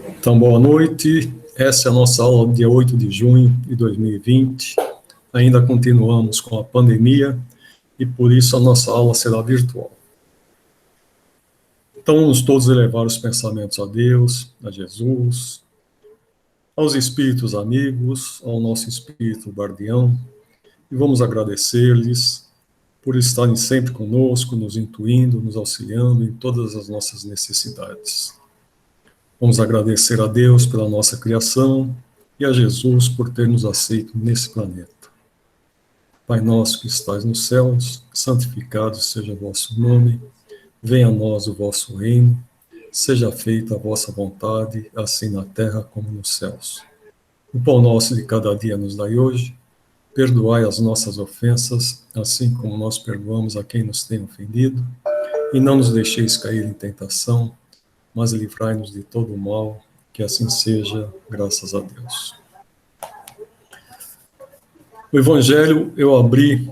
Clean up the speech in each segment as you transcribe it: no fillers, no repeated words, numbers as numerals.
Então, boa noite. Essa é a nossa aula do dia 8 de junho de 2020. Ainda continuamos com a pandemia e, por isso, a nossa aula será virtual. Então, vamos todos elevar os pensamentos a Deus, a Jesus, aos espíritos amigos, ao nosso espírito guardião, e vamos agradecer-lhes por estarem sempre conosco, nos intuindo, nos auxiliando em todas as nossas necessidades. Vamos agradecer a Deus pela nossa criação e a Jesus por ter nos aceito nesse planeta. Pai nosso que estais nos céus, santificado seja o vosso nome, venha a nós o vosso reino, seja feita a vossa vontade, assim na terra como nos céus. O pão nosso de cada dia nos dai hoje, perdoai as nossas ofensas, assim como nós perdoamos a quem nos tem ofendido, e não nos deixeis cair em tentação, mas livrai-nos de todo o mal, que assim seja, graças a Deus. O Evangelho eu abri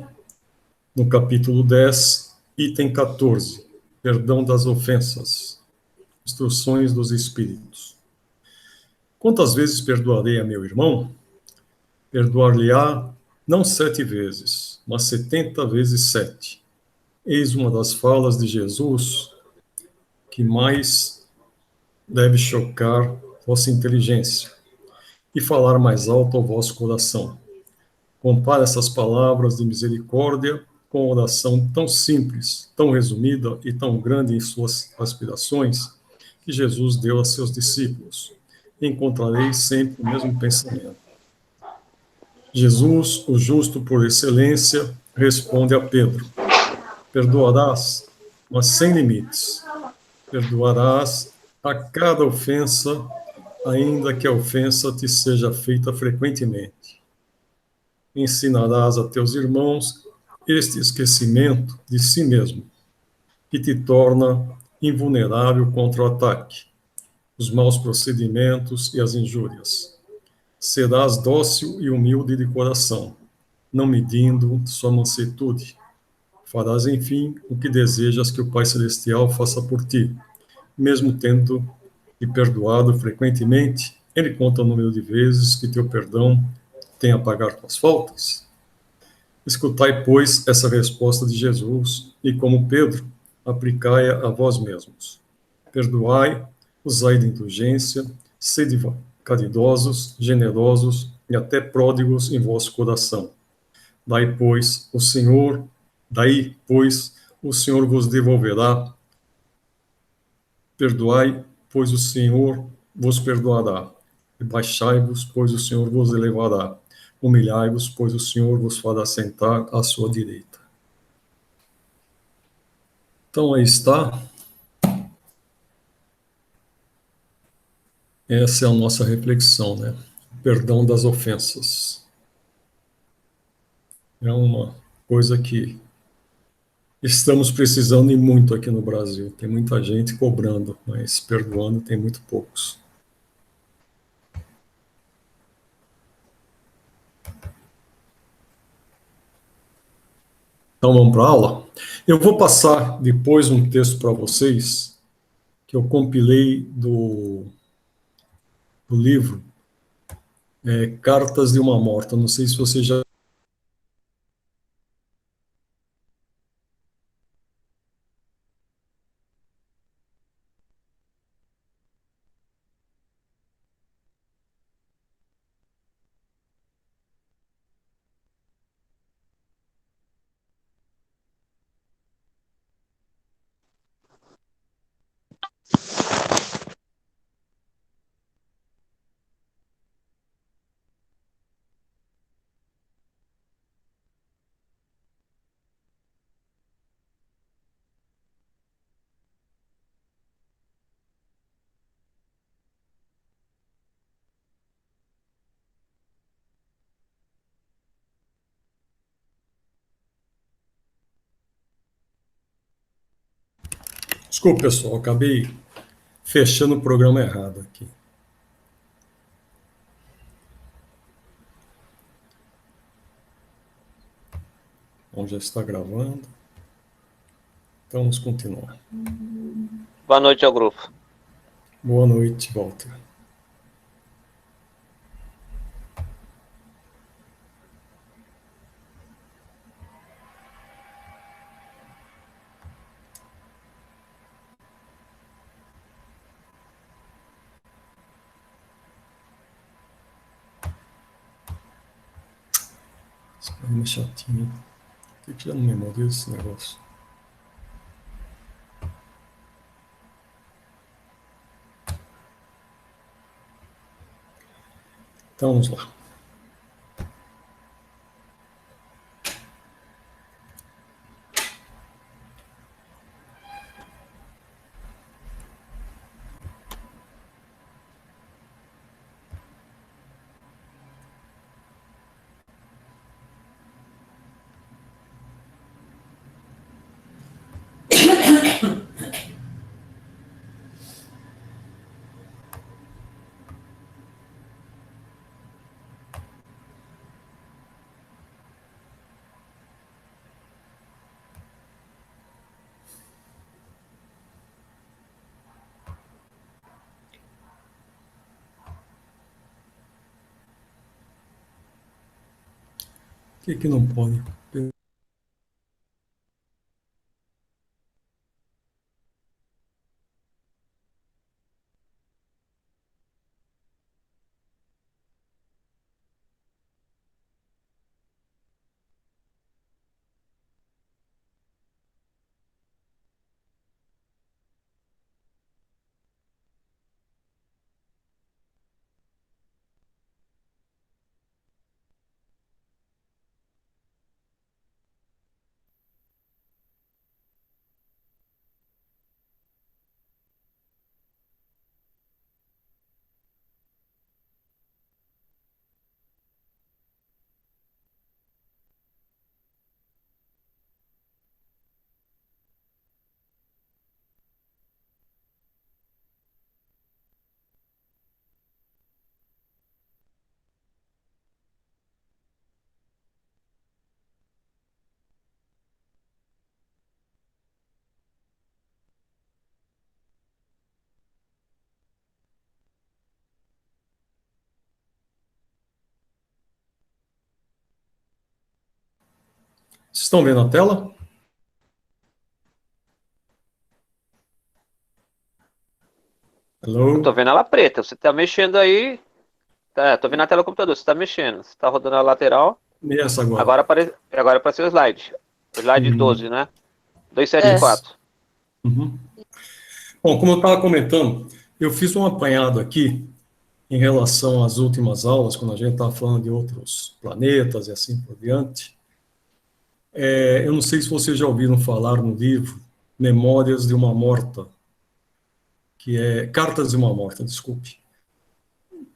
no capítulo 10, item 14, perdão das ofensas, instruções dos Espíritos. Quantas vezes perdoarei a meu irmão? Perdoar-lhe-á não 7 vezes, mas 70 vezes 7. Eis uma das falas de Jesus que mais deve chocar vossa inteligência e falar mais alto ao vosso coração. Compare essas palavras de misericórdia com a oração tão simples, tão resumida e tão grande em suas aspirações que Jesus deu a seus discípulos. Encontrareis sempre o mesmo pensamento. Jesus, o justo por excelência, responde a Pedro: perdoarás, mas sem limites. Perdoarás a cada ofensa, ainda que a ofensa te seja feita frequentemente. Ensinarás a teus irmãos este esquecimento de si mesmo, que te torna invulnerável contra o ataque, os maus procedimentos e as injúrias. Serás dócil e humilde de coração, não medindo sua mansuetude. Farás, enfim, o que desejas que o Pai Celestial faça por ti. Mesmo tendo te perdoado frequentemente, ele conta o número de vezes que teu perdão tem a pagar tuas faltas? Escutai, pois, essa resposta de Jesus, e como Pedro, aplicai-a a vós mesmos. Perdoai, usai de indulgência, sede caridosos, generosos e até pródigos em vosso coração. Daí, pois, o Senhor vos devolverá. Perdoai, pois o Senhor vos perdoará. Baixai-vos, pois o Senhor vos elevará. Humilhai-vos, pois o Senhor vos fará sentar à sua direita. Então, aí está. Essa é a nossa reflexão, né? O perdão das ofensas. É uma coisa que estamos precisando e muito aqui no Brasil. Tem muita gente cobrando, mas perdoando tem muito poucos. Então vamos para a aula? Eu vou passar depois um texto para vocês que eu compilei do livro Cartas de uma Morta. Não sei se você já... Desculpa, pessoal, acabei fechando o programa errado aqui. Bom, já está gravando. Então, vamos continuar. Boa noite ao grupo. Boa noite, Walter. Esse programa é chatinho. Por que já não memoriza esse negócio? Então, vamos lá. Por que não pode? Vocês estão vendo a tela? Hello? Eu tô vendo ela preta. Você tá mexendo aí. Tá, tô vendo a tela do computador. Você tá mexendo. Você tá rodando a lateral. E essa agora? Agora apareceu o slide. O slide 12, né? 274. Uhum. Bom, como eu estava comentando, eu fiz um apanhado aqui em relação às últimas aulas, quando a gente estava falando de outros planetas e assim por diante. Eu não sei se vocês já ouviram falar no livro Memórias de uma Morta, que é Cartas de uma Morta, desculpe,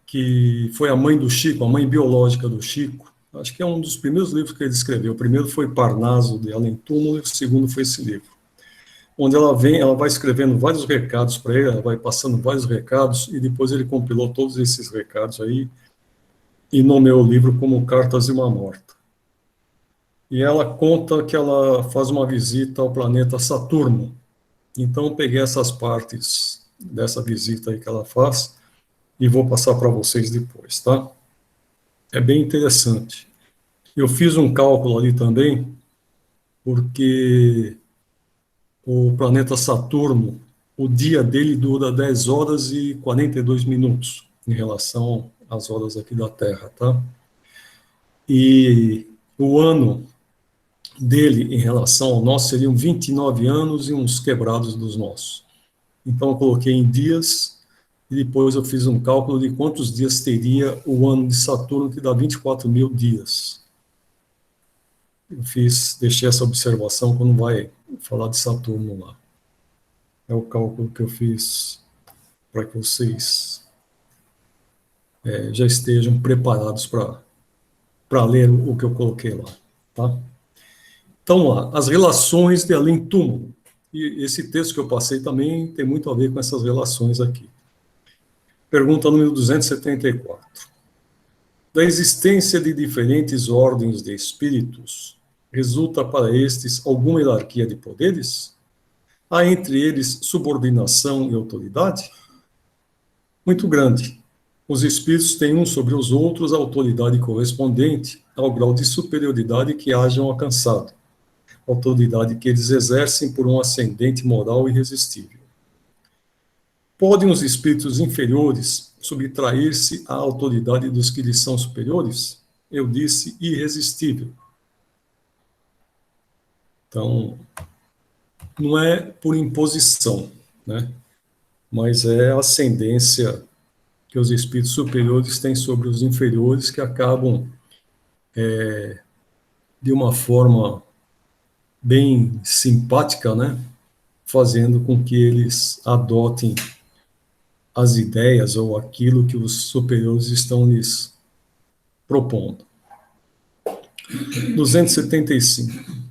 que foi a mãe do Chico, a mãe biológica do Chico. Acho que é um dos primeiros livros que ele escreveu. O primeiro foi Parnaso, de Além Túmulo, e o segundo foi esse livro, onde ela vai escrevendo vários recados para ele, ela vai passando vários recados, e depois ele compilou todos esses recados aí e nomeou o livro como Cartas de uma Morta. E ela conta que ela faz uma visita ao planeta Saturno. Então, eu peguei essas partes dessa visita aí que ela faz e vou passar para vocês depois, tá? É bem interessante. Eu fiz um cálculo ali também, porque o planeta Saturno, o dia dele dura 10 horas e 42 minutos, em relação às horas aqui da Terra, tá? E o ano dele em relação ao nosso seriam 29 anos e uns quebrados dos nossos. Então eu coloquei em dias e depois eu fiz um cálculo de quantos dias teria o ano de Saturno, que dá 24 mil dias. Deixei essa observação quando vai falar de Saturno lá. É o cálculo que eu fiz para que vocês já estejam preparados para ler o que eu coloquei lá, tá? Então, lá, as relações de além-túmulo. E esse texto que eu passei também tem muito a ver com essas relações aqui. Pergunta número 274. Da existência de diferentes ordens de espíritos, resulta para estes alguma hierarquia de poderes? Há entre eles subordinação e autoridade? Muito grande. Os espíritos têm uns sobre os outros a autoridade correspondente ao grau de superioridade que hajam alcançado, autoridade que eles exercem por um ascendente moral irresistível. Podem os espíritos inferiores subtrair-se à autoridade dos que lhes são superiores? Eu disse irresistível. Então, não é por imposição, né? Mas é a ascendência que os espíritos superiores têm sobre os inferiores, que acabam, de uma forma bem simpática, né? Fazendo com que eles adotem as ideias ou aquilo que os superiores estão lhes propondo. 275.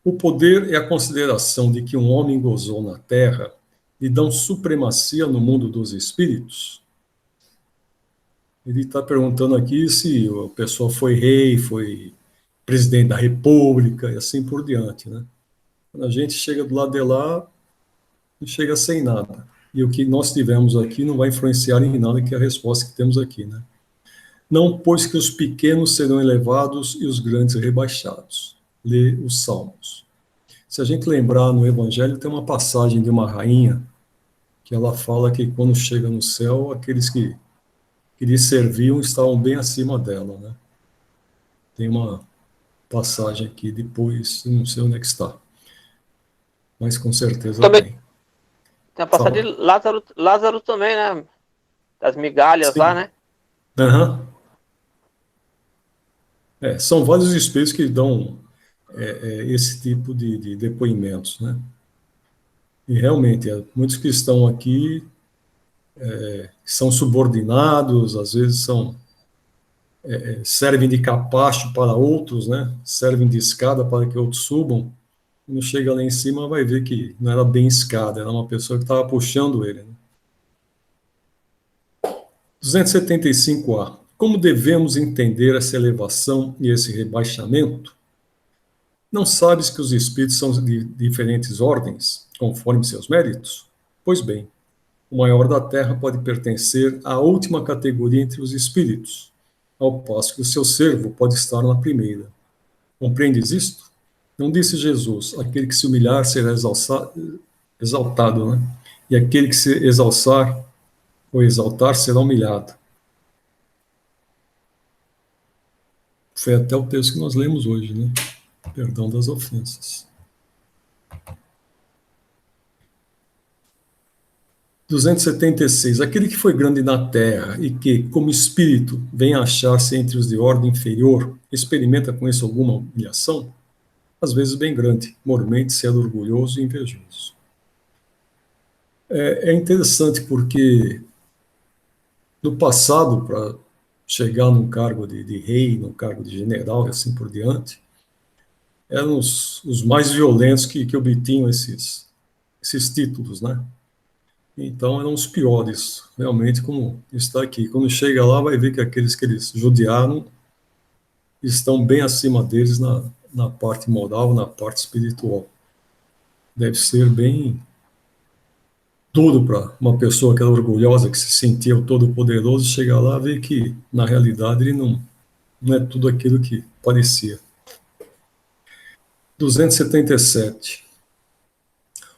O poder e a consideração de que um homem gozou na terra lhe dão supremacia no mundo dos espíritos? Ele está perguntando aqui se a pessoa foi rei, foi presidente da república e assim por diante, né? Quando a gente chega do lado de lá, não chega sem nada. E o que nós tivemos aqui não vai influenciar em nada, que é a resposta que temos aqui, né? Não, pois que os pequenos serão elevados e os grandes rebaixados. Lê os Salmos. Se a gente lembrar, no Evangelho tem uma passagem de uma rainha que ela fala que quando chega no céu, aqueles que lhe serviam estavam bem acima dela, né? Tem uma passagem aqui depois, não sei onde é que está, mas com certeza Também tem. tem a passagem Fala. de Lázaro também, né? Das migalhas lá, Sim. né? Uhum. São vários espíritos que dão esse tipo de depoimentos, né? E realmente, muitos que estão aqui são subordinados, às vezes servem de capacho para outros, né? Servem de escada para que outros subam. Quando chega lá em cima, vai ver que não era bem escada, era uma pessoa que estava puxando ele, né? 275A. Como devemos entender essa elevação e esse rebaixamento? Não sabes que os espíritos são de diferentes ordens, conforme seus méritos? Pois bem, o maior da terra pode pertencer à última categoria entre os espíritos, ao passo que o seu servo pode estar na primeira. Compreendes isto? Não disse Jesus: aquele que se humilhar será exaltado, né? E aquele que se exalçar ou exaltar será humilhado. Foi até o texto que nós lemos hoje, né? Perdão das ofensas. 276. Aquele que foi grande na terra e que, como espírito, vem a achar-se entre os de ordem inferior, experimenta com isso alguma humilhação? Às vezes bem grande, mormente sendo orgulhoso e invejoso. É interessante porque no passado, para chegar num cargo de rei, num cargo de general e assim por diante, eram os mais violentos que obtinham esses títulos, né? Então eram os piores, realmente, como está aqui. Quando chega lá, vai ver que aqueles que eles judiaram estão bem acima deles na parte moral, na parte espiritual. Deve ser bem duro para uma pessoa que era orgulhosa, que se sentia o todo-poderoso, chegar lá e ver que, na realidade, ele não é tudo aquilo que parecia. 277.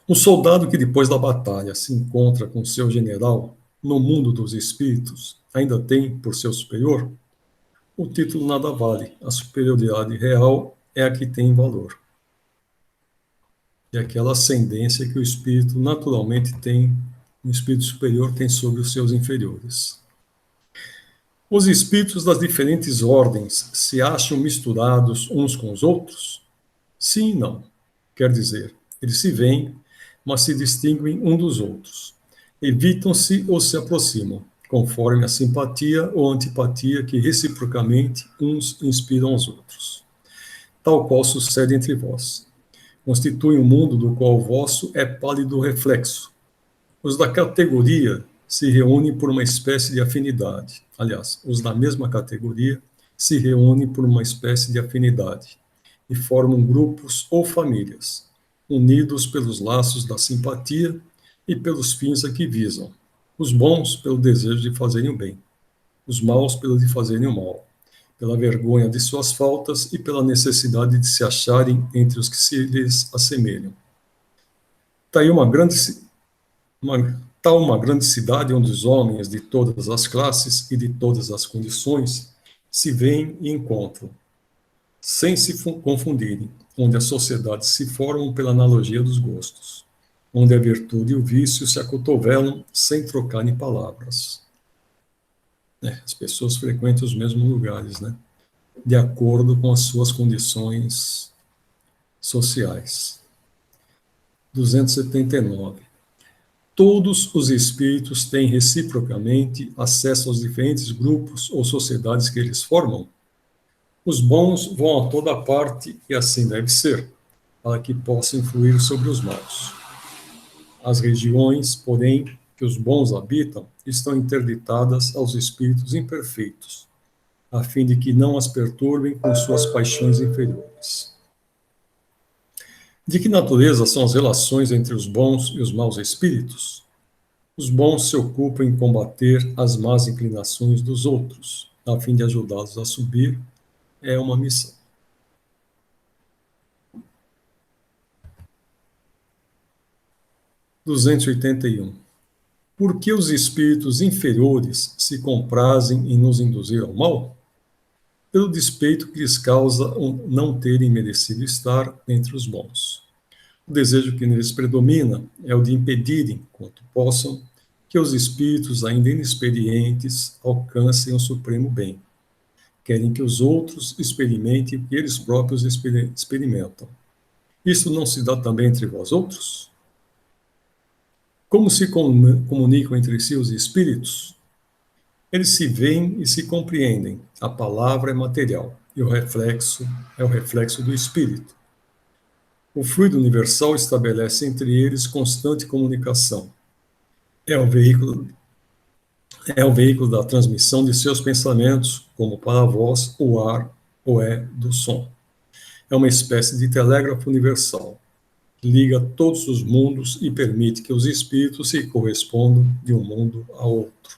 Um soldado que depois da batalha se encontra com seu general no mundo dos espíritos ainda tem por seu superior? O título nada vale, a superioridade real é a que tem valor. É aquela ascendência que o espírito naturalmente tem, o espírito superior tem sobre os seus inferiores. Os espíritos das diferentes ordens se acham misturados uns com os outros? Sim e não. Quer dizer, eles se veem, mas se distinguem um dos outros. Evitam-se ou se aproximam, conforme a simpatia ou antipatia que reciprocamente uns inspiram aos outros. Tal qual sucede entre vós. Constitui um mundo do qual o vosso é pálido reflexo. Os da categoria se reúnem por uma espécie de afinidade. Aliás, os da mesma categoria se reúnem por uma espécie de afinidade e formam grupos ou famílias. unidos pelos laços da simpatia e pelos fins a que visam. Os bons pelo desejo de fazerem o bem, os maus pelo de fazerem o mal, pela vergonha de suas faltas e pela necessidade de se acharem entre os que se lhes assemelham. Está aí uma grande cidade onde os homens de todas as classes e de todas as condições se veem e encontram, sem se confundirem, onde as sociedades se formam pela analogia dos gostos, onde a virtude e o vício se acotovelam sem trocarem palavras. As pessoas frequentam os mesmos lugares, né? De acordo com as suas condições sociais. 279. Todos os espíritos têm reciprocamente acesso aos diferentes grupos ou sociedades que eles formam. Os bons vão a toda parte e assim deve ser, para que possam influir sobre os maus. As regiões, porém, que os bons habitam, estão interditadas aos espíritos imperfeitos, a fim de que não as perturbem com suas paixões inferiores. De que natureza são as relações entre os bons e os maus espíritos? Os bons se ocupam em combater as más inclinações dos outros, a fim de ajudá-los a subir. É uma missão. 281. Por que os espíritos inferiores se comprazem em nos induzir ao mal? Pelo despeito que lhes causa não terem merecido estar entre os bons. O desejo que neles predomina é o de impedirem, quanto possam, que os espíritos ainda inexperientes alcancem o supremo bem. Querem que os outros experimentem o que eles próprios experimentam. Isso não se dá também entre vós outros? Como se comunicam entre si os espíritos? Eles se veem e se compreendem. A palavra é material e o reflexo é o reflexo do espírito. O fluido universal estabelece entre eles constante comunicação. É o veículo da transmissão de seus pensamentos, como para a voz, o ar ou é do som. É uma espécie de telégrafo universal, que liga todos os mundos e permite que os espíritos se correspondam de um mundo a outro.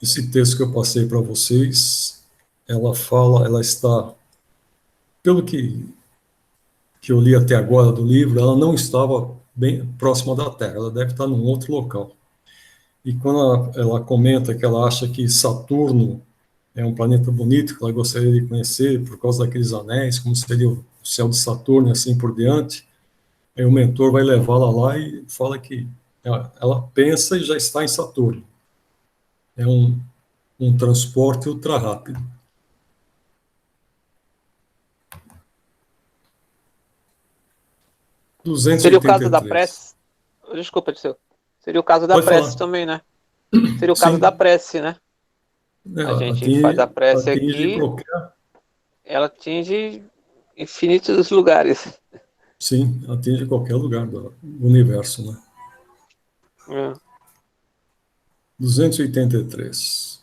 Esse texto que eu passei para vocês, ela está, pelo que eu li até agora do livro, ela não estava bem próxima da Terra, ela deve estar num outro local. E quando ela comenta que ela acha que Saturno é um planeta bonito, que ela gostaria de conhecer por causa daqueles anéis, como seria o céu de Saturno e assim por diante, aí o mentor vai levá-la lá e fala que ela pensa e já está em Saturno. É um transporte ultra rápido. Seria o caso da prece. Desculpa, Dirceu. Seria o caso da prece também, né? Seria o caso da prece, né? A gente faz a prece aqui, ela atinge infinitos lugares. Sim, atinge qualquer lugar do universo, né? 283.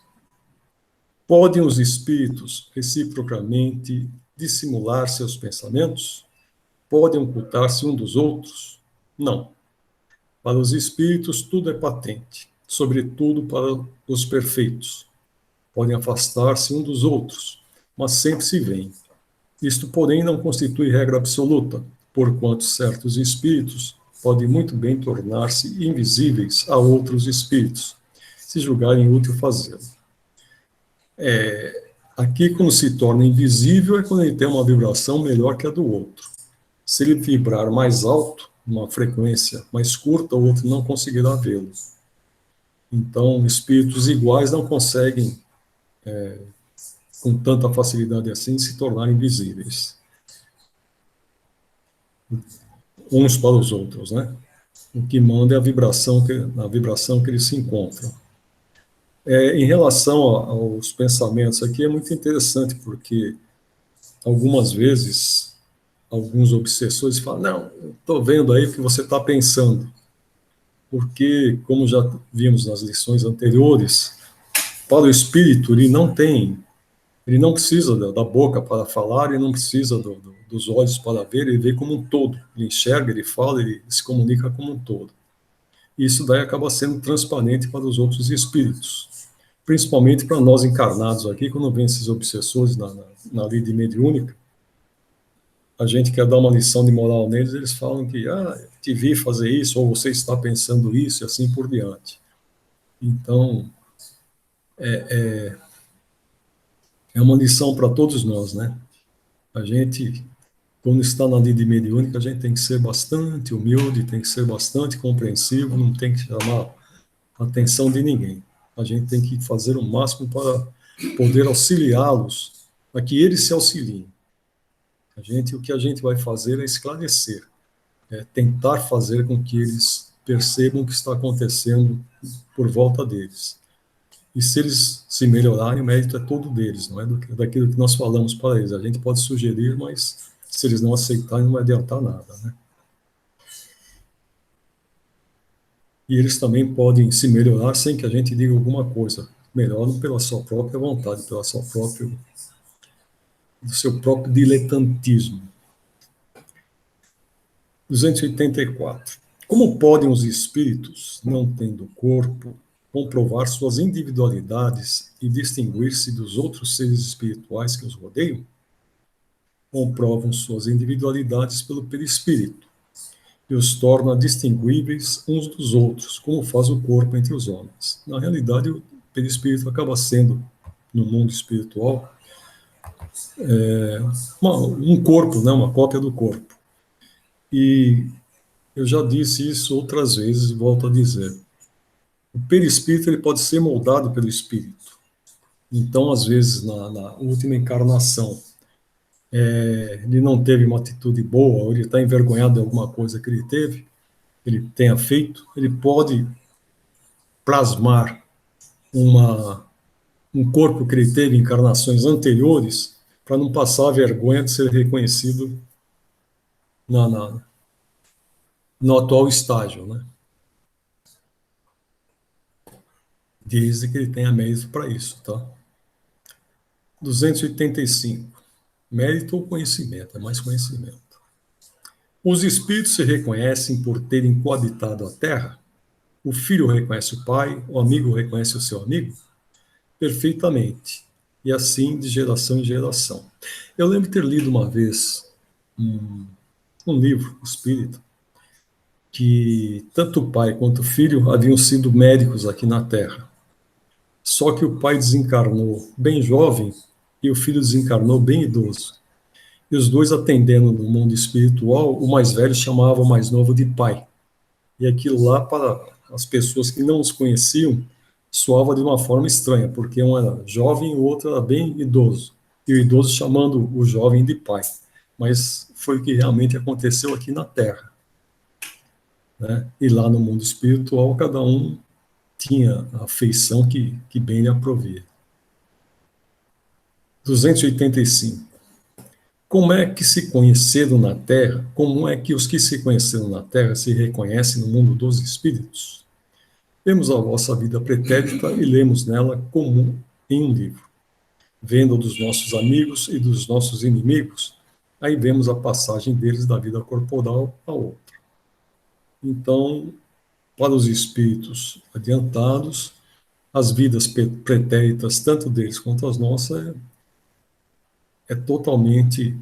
Podem os espíritos reciprocamente dissimular seus pensamentos? Podem ocultar-se um dos outros? Não. Para os espíritos tudo é patente, sobretudo para os perfeitos. Podem afastar-se um dos outros, mas sempre se veem. Isto, porém, não constitui regra absoluta, porquanto certos espíritos podem muito bem tornar-se invisíveis a outros espíritos, se julgarem útil fazê-lo. Aqui, quando se torna invisível, é quando ele tem uma vibração melhor que a do outro. Se ele vibrar mais alto, uma frequência mais curta, o outro não conseguirá vê-lo. Então, espíritos iguais não conseguem, com tanta facilidade assim, se tornar invisíveis uns para os outros, né? O que manda é a vibração que eles se encontram. Em relação aos pensamentos aqui, é muito interessante, porque algumas vezes alguns obsessores falam, não, estou vendo aí o que você está pensando. Porque, como já vimos nas lições anteriores, para o espírito ele não tem Ele não precisa da boca para falar, ele não precisa dos olhos para ver, ele vê como um todo. Ele enxerga, ele fala, ele se comunica como um todo. E isso daí acaba sendo transparente para os outros espíritos. Principalmente para nós encarnados aqui, quando vem esses obsessores na lei mediúnica, a gente quer dar uma lição de moral neles, eles falam que, te vi fazer isso, ou você está pensando isso, e assim por diante. Então, é uma lição para todos nós, né? A gente, quando está na lei mediúnica, a gente tem que ser bastante humilde, tem que ser bastante compreensivo, não tem que chamar a atenção de ninguém. A gente tem que fazer o máximo para poder auxiliá-los, para que eles se auxiliem. O que a gente vai fazer é esclarecer, tentar fazer com que eles percebam o que está acontecendo por volta deles. E se eles se melhorarem, o mérito é todo deles, não é daquilo que nós falamos para eles. A gente pode sugerir, mas se eles não aceitarem, não vai adiantar nada, né? E eles também podem se melhorar sem que a gente diga alguma coisa. Melhoram pela sua própria vontade, do seu próprio diletantismo. 284. Como podem os espíritos, não tendo corpo, comprovar suas individualidades e distinguir-se dos outros seres espirituais que os rodeiam? Comprovam suas individualidades pelo perispírito e os torna distinguíveis uns dos outros, como faz o corpo entre os homens. Na realidade, o perispírito acaba sendo, no mundo espiritual, um corpo, né, uma cópia do corpo. E eu já disse isso outras vezes e volto a dizer. O perispírito ele pode ser moldado pelo espírito. Então, às vezes, na última encarnação, ele não teve uma atitude boa, ou ele está envergonhado de alguma coisa que ele tenha feito, ele pode plasmar um corpo que ele teve em encarnações anteriores para não passar a vergonha de ser reconhecido no atual estágio, né? Desde que ele tenha mérito para isso, tá? 285. Mérito ou conhecimento? É mais conhecimento. Os espíritos se reconhecem por terem coabitado a Terra? O filho reconhece o pai, o amigo reconhece o seu amigo? Perfeitamente. E assim de geração em geração. Eu lembro de ter lido uma vez um livro espírita que tanto o pai quanto o filho haviam sido médicos aqui na Terra. Só que o pai desencarnou bem jovem e o filho desencarnou bem idoso. E os dois atendendo no mundo espiritual, o mais velho chamava o mais novo de pai. E aquilo lá, para as pessoas que não os conheciam, soava de uma forma estranha, porque um era jovem e o outro era bem idoso. E o idoso chamando o jovem de pai. Mas foi o que realmente aconteceu aqui na Terra, né? E lá no mundo espiritual, cada um tinha a afeição que bem lhe aprovia. 285. Como é que se conheceram na Terra? Como é que os que se conheceram na Terra se reconhecem no mundo dos espíritos? Vemos a vossa vida pretérita e lemos nela como em um livro. Vendo dos nossos amigos e dos nossos inimigos, aí vemos a passagem deles da vida corporal a outra. Então, para os espíritos adiantados, as vidas pretéritas, tanto deles quanto as nossas, é totalmente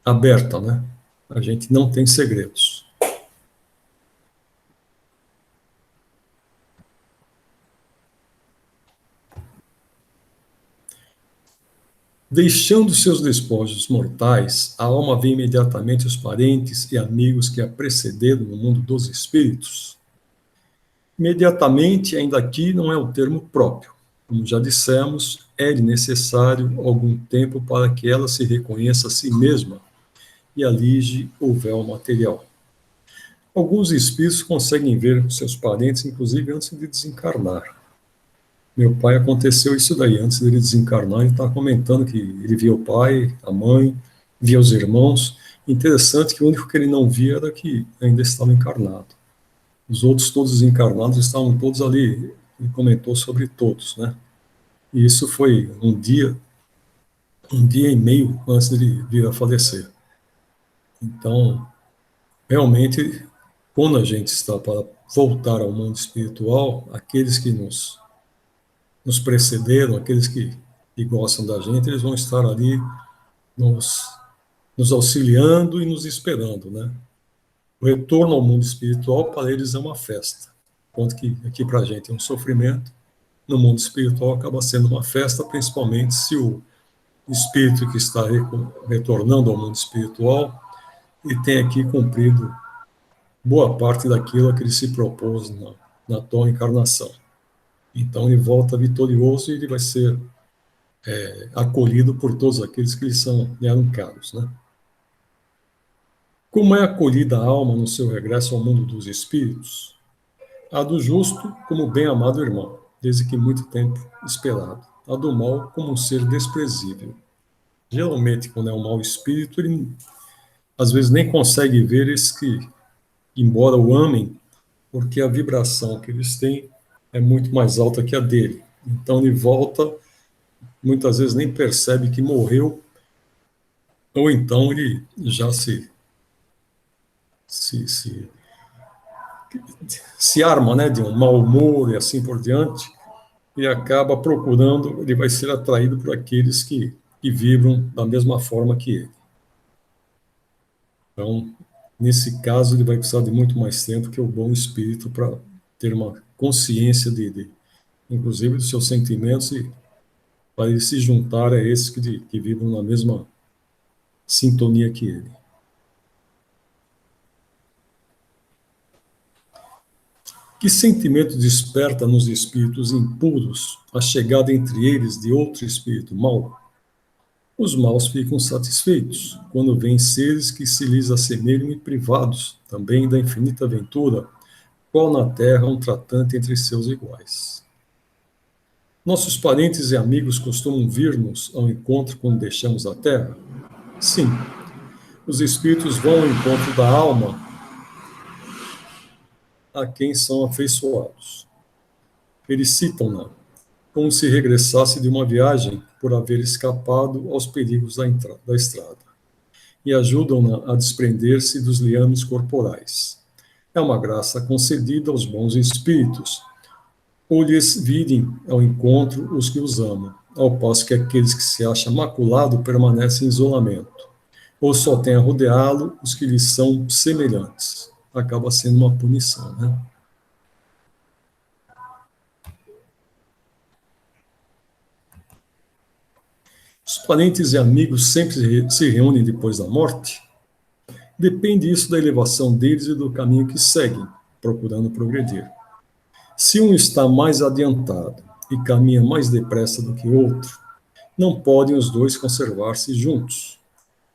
aberta, né? A gente não tem segredos. Deixando seus despojos mortais, a alma vê imediatamente os parentes e amigos que a precederam no mundo dos espíritos. Imediatamente, ainda aqui, não é o termo próprio. Como já dissemos, é necessário algum tempo para que ela se reconheça a si mesma e alige o véu material. Alguns espíritos conseguem ver seus parentes, inclusive antes de desencarnar. Meu pai aconteceu isso daí, antes dele desencarnar, ele está comentando que ele via o pai, a mãe, via os irmãos. Interessante que o único que ele não via era que ainda estava encarnado. Os outros todos encarnados estavam todos ali, ele comentou sobre todos, né? E isso foi um dia e meio antes de ele vir a falecer. Então, realmente, quando a gente está para voltar ao mundo espiritual, aqueles que nos precederam, aqueles que gostam da gente, eles vão estar ali nos, nos auxiliando e nos esperando, né? O retorno ao mundo espiritual, para eles, é uma festa. Enquanto que aqui para a gente é um sofrimento, no mundo espiritual acaba sendo uma festa, principalmente se o espírito que está retornando ao mundo espiritual e tem aqui cumprido boa parte daquilo a que ele se propôs na atual encarnação. Então ele volta vitorioso e ele vai ser acolhido por todos aqueles que lhe eram caros, né? Como é acolhida a alma no seu regresso ao mundo dos espíritos? A do justo como bem-amado irmão, desde que muito tempo esperado. A do mal como um ser desprezível. Geralmente, quando é um mau espírito, ele às vezes nem consegue ver esses que, embora o amem, porque a vibração que eles têm é muito mais alta que a dele. Então ele volta, muitas vezes nem percebe que morreu, ou então ele já se, se, se arma, né, de um mau humor e assim por diante, e acaba procurando, ele vai ser atraído por aqueles que vibram da mesma forma que ele. Então, nesse caso, ele vai precisar de muito mais tempo que o bom espírito para ter uma consciência inclusive, dos seus sentimentos e para ele se juntar a esses que vibram na mesma sintonia que ele. Que sentimento desperta nos espíritos impuros a chegada entre eles de outro espírito mau? Os maus ficam satisfeitos quando veem seres que se lhes assemelham e privados também da infinita ventura, qual na terra um tratante entre seus iguais. Nossos parentes e amigos costumam vir-nos ao encontro quando deixamos a terra? Sim, os espíritos vão ao encontro da alma a quem são afeiçoados. Felicitam-na, como se regressasse de uma viagem por haver escapado aos perigos da estrada, e ajudam-na a desprender-se dos liames corporais. É uma graça concedida aos bons espíritos, ou lhes virem ao encontro os que os amam, ao passo que aqueles que se acham maculados permanecem em isolamento, ou só têm a rodeá-lo os que lhes são semelhantes. Acaba sendo uma punição, né? Os parentes e amigos sempre se reúnem depois da morte? Depende isso da elevação deles e do caminho que seguem, procurando progredir. Se um está mais adiantado e caminha mais depressa do que outro, não podem os dois conservar-se juntos.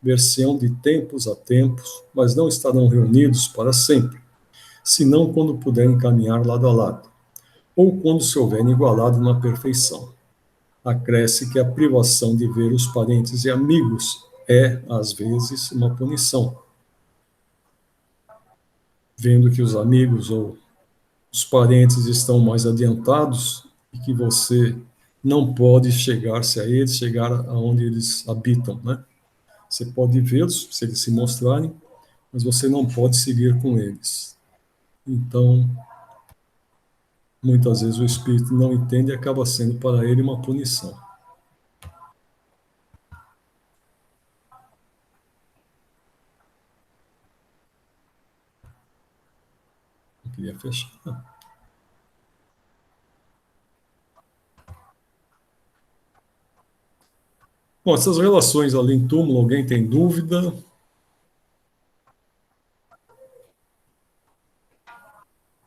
Ver-se-ão de tempos a tempos, mas não estarão reunidos para sempre, senão quando puderem caminhar lado a lado, ou quando se houverem igualado na perfeição. Acresce que a privação de ver os parentes e amigos é, às vezes, uma punição. Vendo que os amigos ou os parentes estão mais adiantados e que você não pode chegar-se a eles, chegar aonde eles habitam, né? Você pode vê-los, se eles se mostrarem, mas você não pode seguir com eles. Então, muitas vezes o espírito não entende e acaba sendo para ele uma punição. Eu queria fechar. Bom, essas relações além túmulo, alguém tem dúvida?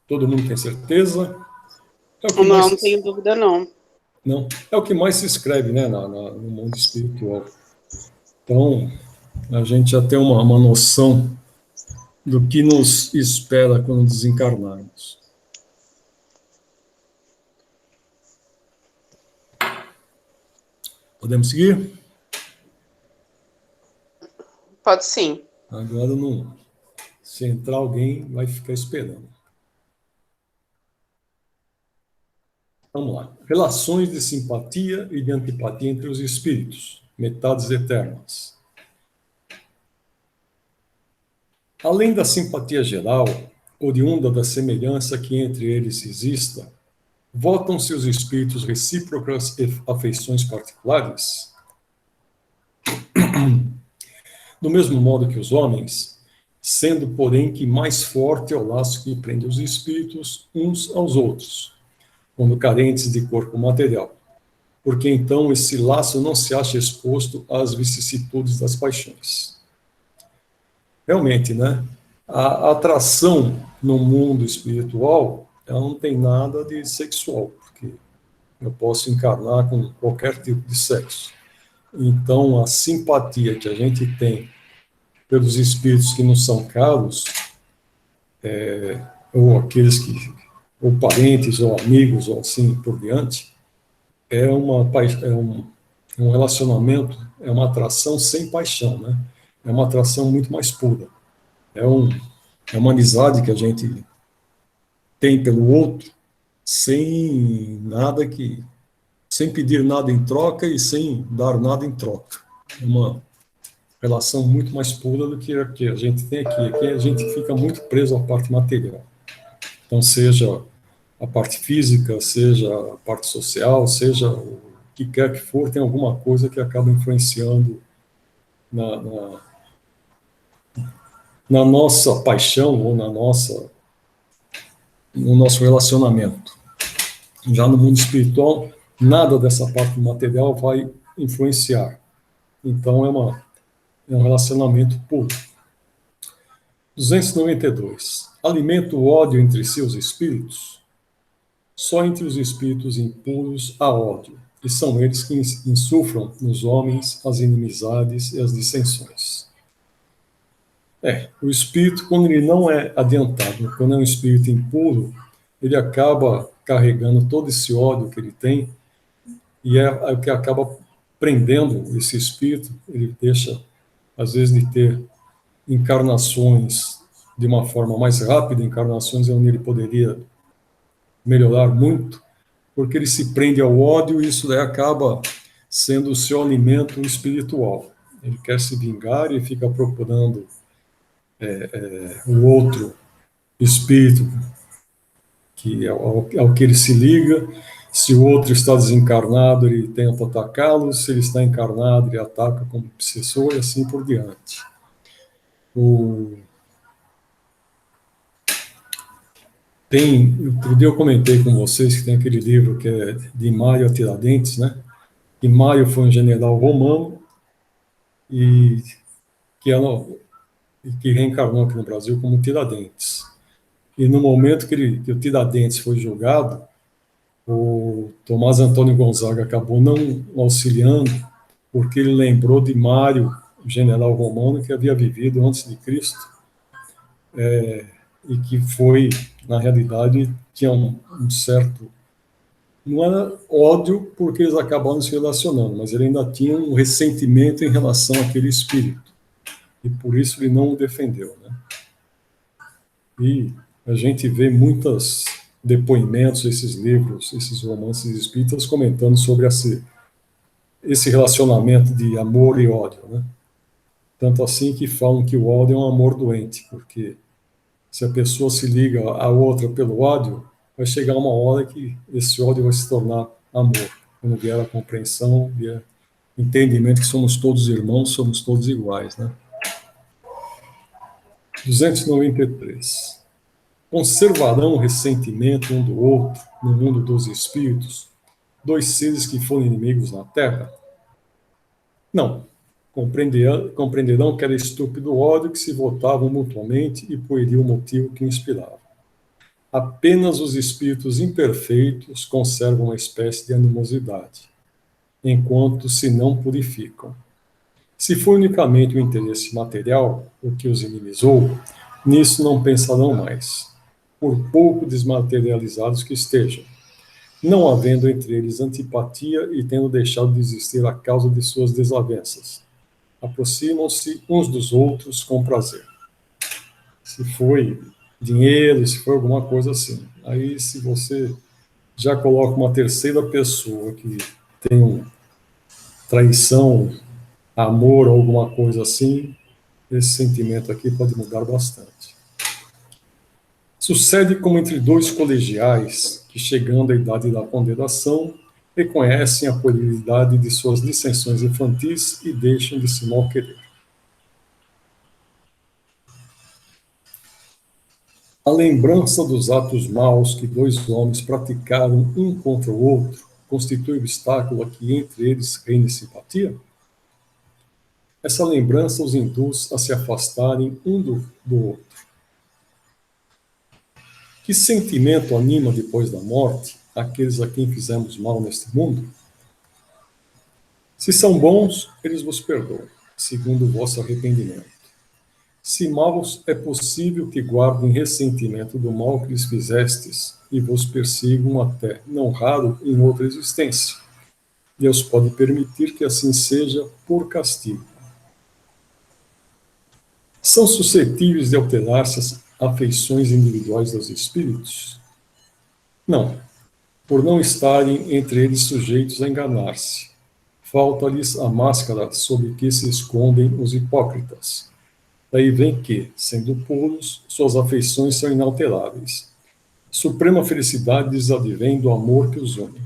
Todo mundo tem certeza? Não tenho dúvida, não. Não, é o que mais se escreve, né, no mundo espiritual. Então, a gente já tem uma noção do que nos espera quando desencarnarmos. Podemos seguir? Pode sim. Agora, não. Se entrar alguém, vai ficar esperando. Vamos lá. Relações de simpatia e de antipatia entre os espíritos, metades eternas. Além da simpatia geral, oriunda da semelhança que entre eles exista, votam-se os espíritos recíprocas afeições particulares? Do mesmo modo que os homens, sendo, porém, que mais forte é o laço que prende os espíritos uns aos outros, quando carentes de corpo material, porque então esse laço não se acha exposto às vicissitudes das paixões. Realmente, né? A atração no mundo espiritual, ela não tem nada de sexual, porque eu posso encarnar com qualquer tipo de sexo. Então, a simpatia que a gente tem pelos espíritos que nos são caros, ou aqueles que, ou parentes, ou amigos, ou assim por diante, é um relacionamento, é uma atração sem paixão, né? É uma atração muito mais pura. É uma amizade que a gente tem pelo outro, sem pedir nada em troca e sem dar nada em troca. É uma relação muito mais pura do que a que a gente tem aqui. Aqui a gente fica muito preso à parte material. Então, seja a parte física, seja a parte social, seja o que quer que for, tem alguma coisa que acaba influenciando na nossa paixão ou no nosso relacionamento. Já no mundo espiritual, nada dessa parte material vai influenciar. Então, é um relacionamento puro. 292. Alimenta o ódio entre si os espíritos? Só entre os espíritos impuros há ódio, e são eles que insuflam nos homens as inimizades e as dissensões. O espírito, quando ele não é adiantado, quando é um espírito impuro, ele acaba carregando todo esse ódio que ele tem, e é o que acaba prendendo esse espírito. Ele deixa, às vezes, de ter encarnações de uma forma mais rápida, encarnações onde ele poderia melhorar muito, porque ele se prende ao ódio, e isso daí acaba sendo o seu alimento espiritual. Ele quer se vingar e fica procurando o outro espírito que ao que ele se liga. Se o outro está desencarnado, ele tenta atacá-lo. Se ele está encarnado, ele ataca como obsessor, e assim por diante. Outro dia eu comentei com vocês que tem aquele livro que é de Mário a Tiradentes, né? E Mário foi um general romano e que reencarnou aqui no Brasil como Tiradentes. E no momento que o Tiradentes foi julgado, o Tomás Antônio Gonzaga acabou não auxiliando, porque ele lembrou de Mário, o general romano que havia vivido antes de Cristo, e que foi, na realidade, tinha um certo... Não era ódio porque eles acabaram se relacionando, mas ele ainda tinha um ressentimento em relação àquele espírito. E por isso ele não o defendeu, né? E a gente vê muitos depoimentos, esses livros, esses romances espíritas comentando sobre esse relacionamento de amor e ódio, né? Tanto assim que falam que o ódio é um amor doente, porque se a pessoa se liga à outra pelo ódio, vai chegar uma hora que esse ódio vai se tornar amor. Quando vier a compreensão, vier entendimento que somos todos irmãos, somos todos iguais, né? 293. Conservarão o ressentimento um do outro no mundo dos espíritos, dois seres que foram inimigos na Terra? Não. Compreenderão que era estúpido ódio que se votavam mutuamente e por ele o motivo que inspirava. Apenas os espíritos imperfeitos conservam uma espécie de animosidade, enquanto se não purificam. Se for unicamente o interesse material o que os inimizou, nisso não pensarão mais, por pouco desmaterializados que estejam, não havendo entre eles antipatia e tendo deixado de existir a causa de suas desavenças. Aproximam-se uns dos outros com prazer. Se foi dinheiro, se foi alguma coisa assim. Aí, se você já coloca uma terceira pessoa que tem traição, amor, alguma coisa assim, esse sentimento aqui pode mudar bastante. Sucede como entre dois colegiais que, chegando à idade da ponderação, reconhecem a puerilidade de suas dissensões infantis e deixam de se mal querer. A lembrança dos atos maus que dois homens praticaram um contra o outro constitui obstáculo a que entre eles reine simpatia? Essa lembrança os induz a se afastarem um do outro. Que sentimento anima depois da morte aqueles a quem fizemos mal neste mundo? Se são bons, eles vos perdoam, segundo o vosso arrependimento. Se maus, é possível que guardem ressentimento do mal que lhes fizestes e vos persigam até, não raro, em outra existência. Deus pode permitir que assim seja por castigo. São suscetíveis de alterar-se as afeições individuais dos espíritos? Não, por não estarem entre eles sujeitos a enganar-se. Falta-lhes a máscara sob que se escondem os hipócritas. Daí vem que, sendo puros, suas afeições são inalteráveis. Suprema felicidade lhes advém do amor que os une.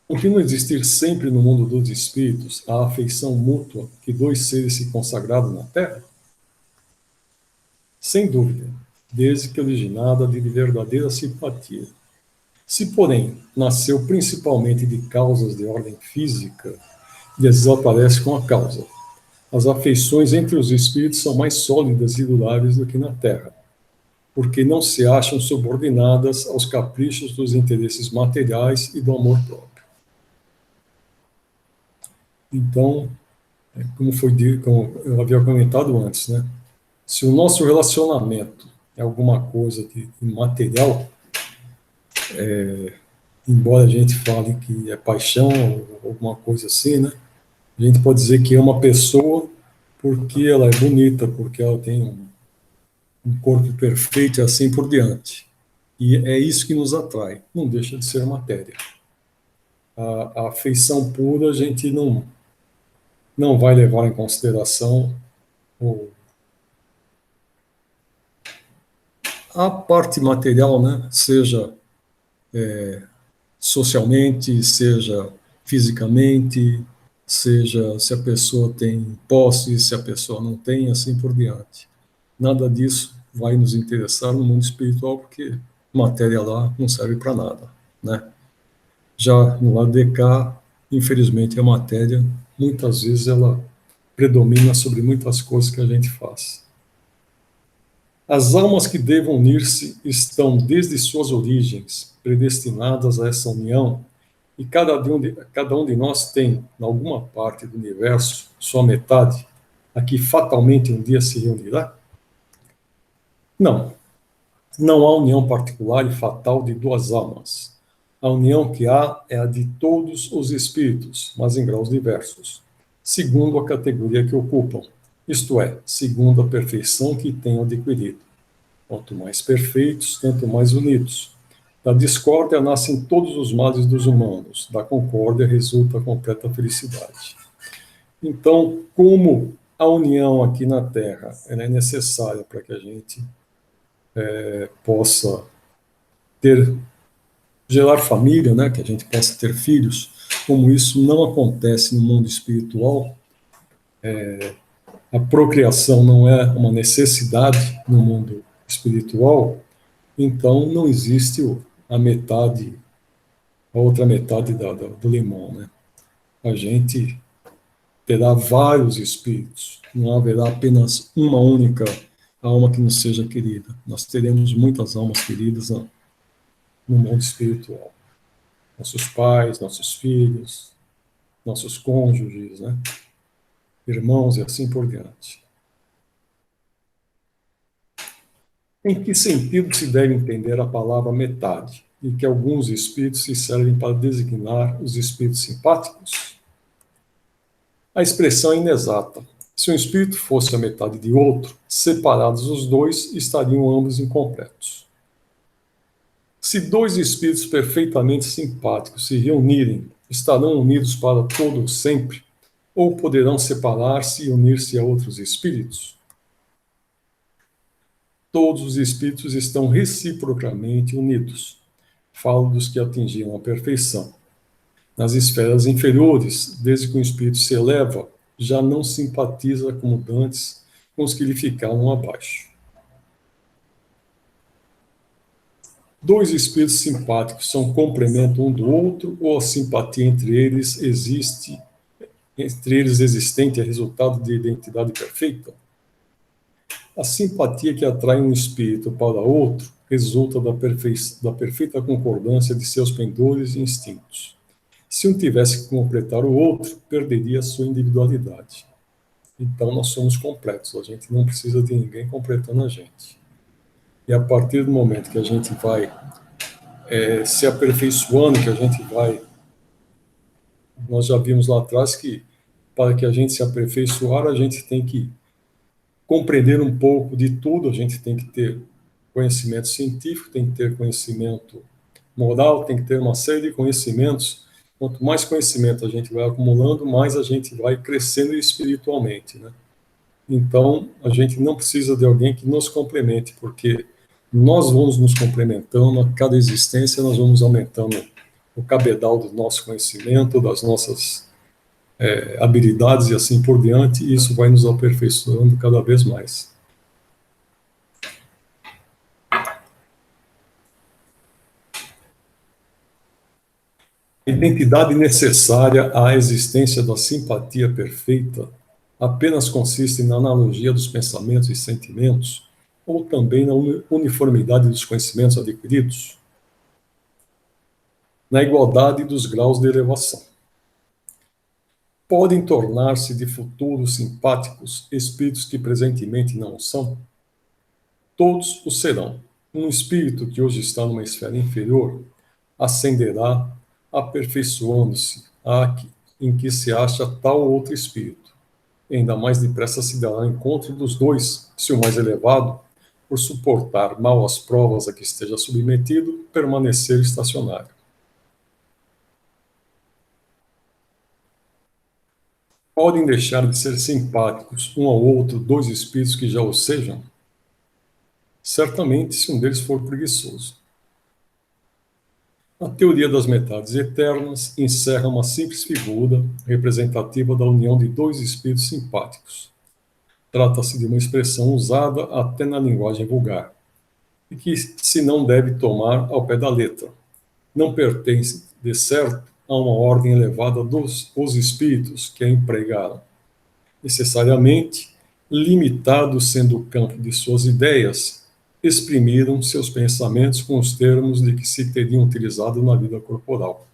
Continua a existir sempre no mundo dos espíritos a afeição mútua que dois seres se consagraram na Terra? Sem dúvida, desde que originada de verdadeira simpatia. Se, porém, nasceu principalmente de causas de ordem física, desaparece com a causa. As afeições entre os espíritos são mais sólidas e duráveis do que na Terra, porque não se acham subordinadas aos caprichos dos interesses materiais e do amor próprio. Então, como eu havia comentado antes, né? Se o nosso relacionamento é alguma coisa de material, embora a gente fale que é paixão ou alguma coisa assim, né? A gente pode dizer que é uma pessoa porque ela é bonita, porque ela tem um corpo perfeito e assim por diante. E é isso que nos atrai, não deixa de ser matéria. A afeição pura a gente não vai levar em consideração a parte material, né? Seja socialmente, seja fisicamente, seja se a pessoa tem posse, se a pessoa não tem, assim por diante. Nada disso vai nos interessar no mundo espiritual, porque matéria lá não serve para nada, né? Já no lado de cá, infelizmente, a matéria, muitas vezes, ela predomina sobre muitas coisas que a gente faz. As almas que devam unir-se estão, desde suas origens, predestinadas a essa união, e cada um de nós tem, em alguma parte do universo, sua metade, a que fatalmente um dia se reunirá? Não. Não há união particular e fatal de duas almas. A união que há é a de todos os espíritos, mas em graus diversos, segundo a categoria que ocupam, isto é, segundo a perfeição que tenham adquirido. Quanto mais perfeitos, tanto mais unidos. Da discórdia nascem todos os males dos humanos, da concórdia resulta a completa felicidade. Então, como a união aqui na Terra ela é necessária para que a gente possa gerar família, né, que a gente possa ter filhos, como isso não acontece no mundo espiritual, a procriação não é uma necessidade no mundo espiritual, então não existe a outra metade do limão, né? A gente terá vários espíritos, não haverá apenas uma única alma que nos seja querida. Nós teremos muitas almas queridas no mundo espiritual. Nossos pais, nossos filhos, nossos cônjuges, né? Irmãos e assim por diante. Em que sentido se deve entender a palavra metade, e que alguns espíritos se servem para designar os espíritos simpáticos? A expressão é inexata. Se um espírito fosse a metade de outro, separados os dois, estariam ambos incompletos. Se dois espíritos perfeitamente simpáticos se reunirem, estarão unidos para todo sempre, ou poderão separar-se e unir-se a outros espíritos? Todos os espíritos estão reciprocamente unidos. Falo dos que atingiram a perfeição. Nas esferas inferiores, desde que o espírito se eleva, já não simpatiza como dantes com os que lhe ficaram abaixo. Dois espíritos simpáticos são complemento um do outro, ou a simpatia entre eles existente é resultado de identidade perfeita? A simpatia que atrai um espírito para outro resulta da perfeita concordância de seus pendores e instintos. Se um tivesse que completar o outro, perderia sua individualidade. Então nós somos completos, a gente não precisa de ninguém completando a gente. E a partir do momento que a gente vai se aperfeiçoando, que a gente vai... Nós já vimos lá atrás que para que a gente se aperfeiçoar, a gente tem que compreender um pouco de tudo, a gente tem que ter conhecimento científico, tem que ter conhecimento moral, tem que ter uma série de conhecimentos. Quanto mais conhecimento a gente vai acumulando, mais a gente vai crescendo espiritualmente, né? Então, a gente não precisa de alguém que nos complemente, porque nós vamos nos complementando, a cada existência nós vamos aumentando o cabedal do nosso conhecimento, das nossas habilidades e assim por diante, e isso vai nos aperfeiçoando cada vez mais. A identidade necessária à existência da simpatia perfeita apenas consiste na analogia dos pensamentos e sentimentos, ou também na uniformidade dos conhecimentos adquiridos, na igualdade dos graus de elevação. Podem tornar-se de futuro simpáticos espíritos que presentemente não são? Todos o serão. Um espírito que hoje está numa esfera inferior ascenderá, aperfeiçoando-se em que se acha tal outro espírito. E ainda mais depressa se dará o encontro dos dois, se o mais elevado, por suportar mal as provas a que esteja submetido, permanecer estacionário. Podem deixar de ser simpáticos um ao outro dois espíritos que já o sejam? Certamente, se um deles for preguiçoso. A teoria das metades eternas encerra uma simples figura representativa da união de dois espíritos simpáticos. Trata-se de uma expressão usada até na linguagem vulgar, e que se não deve tomar ao pé da letra. Não pertence, de certo, a uma ordem elevada os espíritos que a empregaram. Necessariamente, limitado sendo o campo de suas ideias, exprimiram seus pensamentos com os termos de que se teriam utilizado na vida corporal.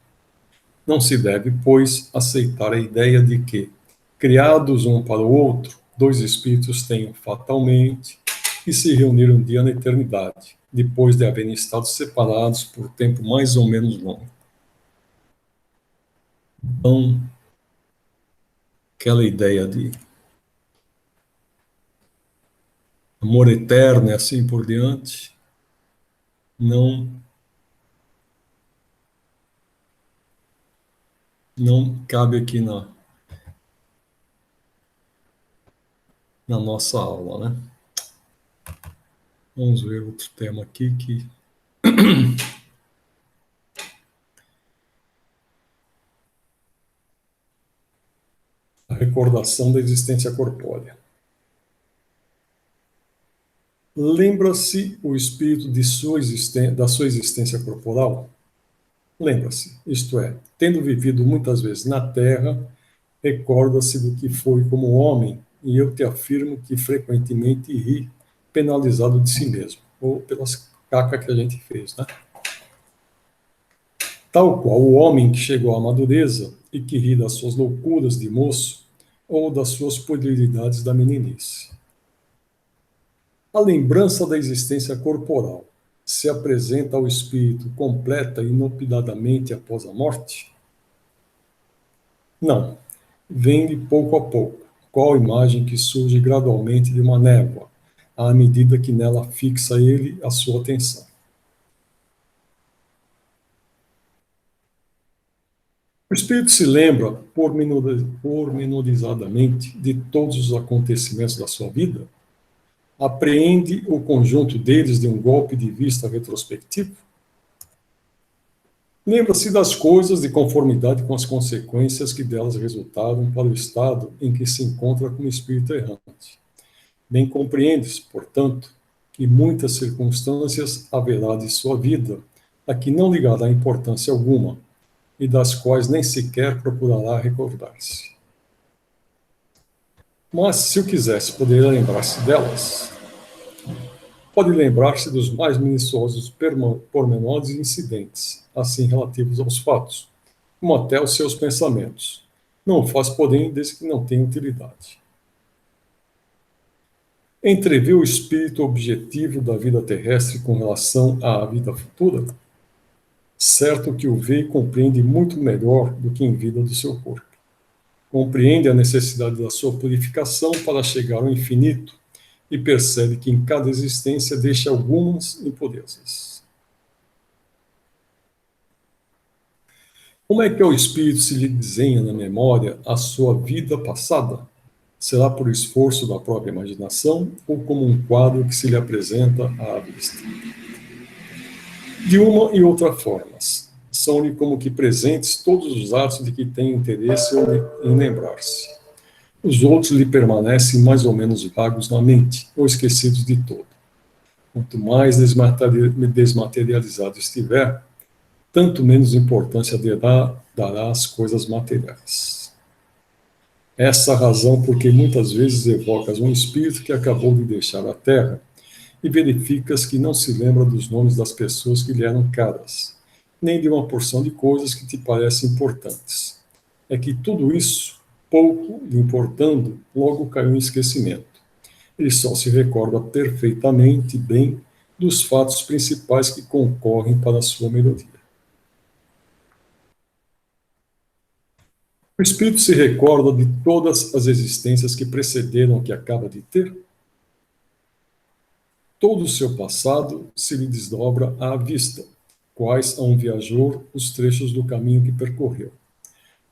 Não se deve, pois, aceitar a ideia de que, criados um para o outro, dois espíritos tenham fatalmente que se reunir um dia na eternidade, depois de haverem estado separados por tempo mais ou menos longo. Então, aquela ideia de amor eterno e assim por diante, não cabe aqui na nossa aula, né? Vamos ver outro tema aqui que... A recordação da existência corpórea. Lembra-se o espírito da sua existência corporal? Lembra-se, isto é, tendo vivido muitas vezes na Terra, recorda-se do que foi como homem, e eu te afirmo que frequentemente ri, penalizado de si mesmo, ou pelas cacas que a gente fez, né? Tal qual o homem que chegou à madureza e que ri das suas loucuras de moço ou das suas puerilidades da meninice. A lembrança da existência corporal se apresenta ao espírito completa e inopinadamente após a morte? Não. Vem de pouco a pouco, qual imagem que surge gradualmente de uma névoa, à medida que nela fixa ele a sua atenção. O espírito se lembra pormenorizadamente de todos os acontecimentos da sua vida, apreende o conjunto deles de um golpe de vista retrospectivo, lembra-se das coisas de conformidade com as consequências que delas resultaram para o estado em que se encontra como espírito errante. Bem compreendes, portanto, que muitas circunstâncias haverá de sua vida a que não ligará importância alguma e das quais nem sequer procurará recordar-se. Mas, se o quisesse, poderia lembrar-se delas. Pode lembrar-se dos mais minuciosos pormenores e incidentes, assim relativos aos fatos, como até os seus pensamentos. Não o faz, porém, desde que não tenha utilidade. Entreviu o espírito objetivo da vida terrestre com relação à vida futura? Certo que o vê e compreende muito melhor do que em vida do seu corpo. Compreende a necessidade da sua purificação para chegar ao infinito e percebe que em cada existência deixa algumas impurezas. Como é que o espírito se lhe desenha na memória a sua vida passada? Será por esforço da própria imaginação ou como um quadro que se lhe apresenta à vista? De uma e outra formas, são-lhe como que presentes todos os atos de que tem interesse em lembrar-se. Os outros lhe permanecem mais ou menos vagos na mente, ou esquecidos de todo. Quanto mais desmaterializado estiver, tanto menos importância dará às coisas materiais. Essa a razão porque muitas vezes evocas um espírito que acabou de deixar a Terra e verificas que não se lembra dos nomes das pessoas que lhe eram caras, nem de uma porção de coisas que te parecem importantes. É que tudo isso, pouco lhe importando, logo caiu em esquecimento. Ele só se recorda perfeitamente bem dos fatos principais que concorrem para a sua melhoria. O espírito se recorda de todas as existências que precederam a que acaba de ter? Todo o seu passado se lhe desdobra à vista, quais a um viajor os trechos do caminho que percorreu.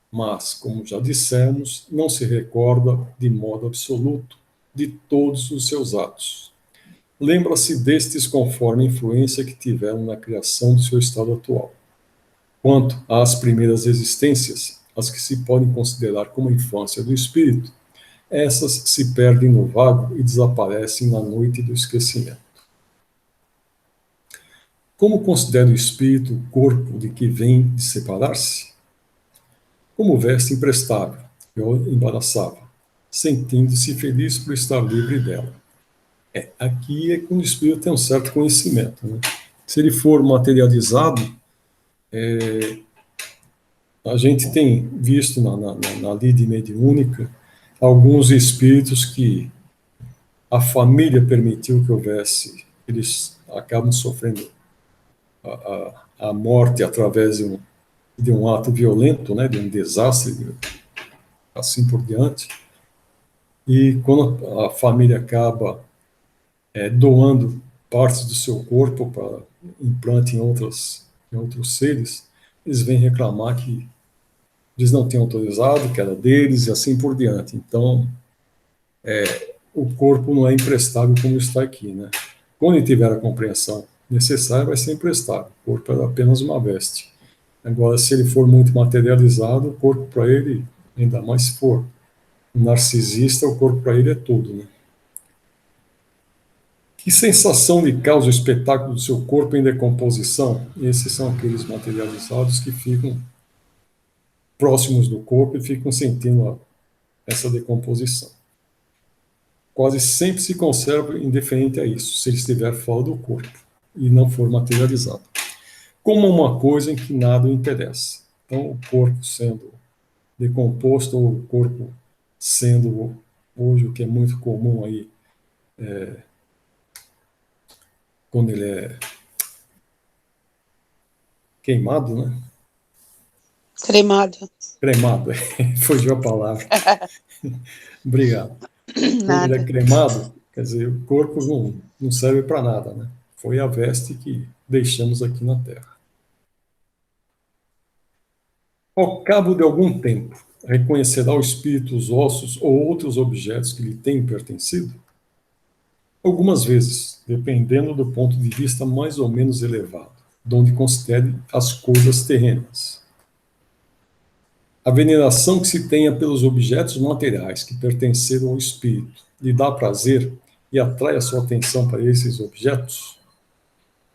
Mas, como já dissemos, não se recorda de modo absoluto de todos os seus atos. Lembra-se destes conforme a influência que tiveram na criação do seu estado atual. Quanto às primeiras existências, as que se podem considerar como a infância do espírito, essas se perdem no vago e desaparecem na noite do esquecimento. Como considera o espírito o corpo de que vem de separar-se? Como veste imprestável, que o embaraçava, sentindo-se feliz por estar livre dela. Aqui é quando o espírito tem um certo conhecimento, né? Se ele for materializado, a gente tem visto na lide mediúnica alguns espíritos que a família permitiu que houvesse, eles acabam sofrendo a morte através de um ato violento, né, de um desastre, assim por diante. E quando a família acaba doando partes do seu corpo para implante em outros seres, eles vêm reclamar que eles não tinham autorizado, que era deles, e assim por diante. Então, o corpo não é emprestável como está aqui, né? Quando ele tiver a compreensão necessária, vai ser emprestável. O corpo é apenas uma veste. Agora, se ele for muito materializado, o corpo para ele, ainda mais se for um narcisista, o corpo para ele é tudo, né? Que sensação lhe causa o espetáculo do seu corpo em decomposição? Esses são aqueles materializados que ficam próximos do corpo e ficam sentindo essa decomposição. Quase sempre se conserva indiferente a isso, se ele estiver fora do corpo e não for materializado, como uma coisa em que nada o interessa. Então, o corpo sendo decomposto, ou o corpo sendo, hoje, o que é muito comum aí, quando ele é queimado, né? Cremado. Cremado, fugiu a palavra. Obrigado. Quando ele é cremado, quer dizer, o corpo não serve para nada, né? Foi a veste que deixamos aqui na Terra. Ao cabo de algum tempo, reconhecerá o espírito os ossos ou outros objetos que lhe têm pertencido? Algumas vezes, dependendo do ponto de vista mais ou menos elevado, de onde considere as coisas terrenas. A veneração que se tenha pelos objetos materiais que pertenceram ao espírito lhe dá prazer e atrai a sua atenção para esses objetos?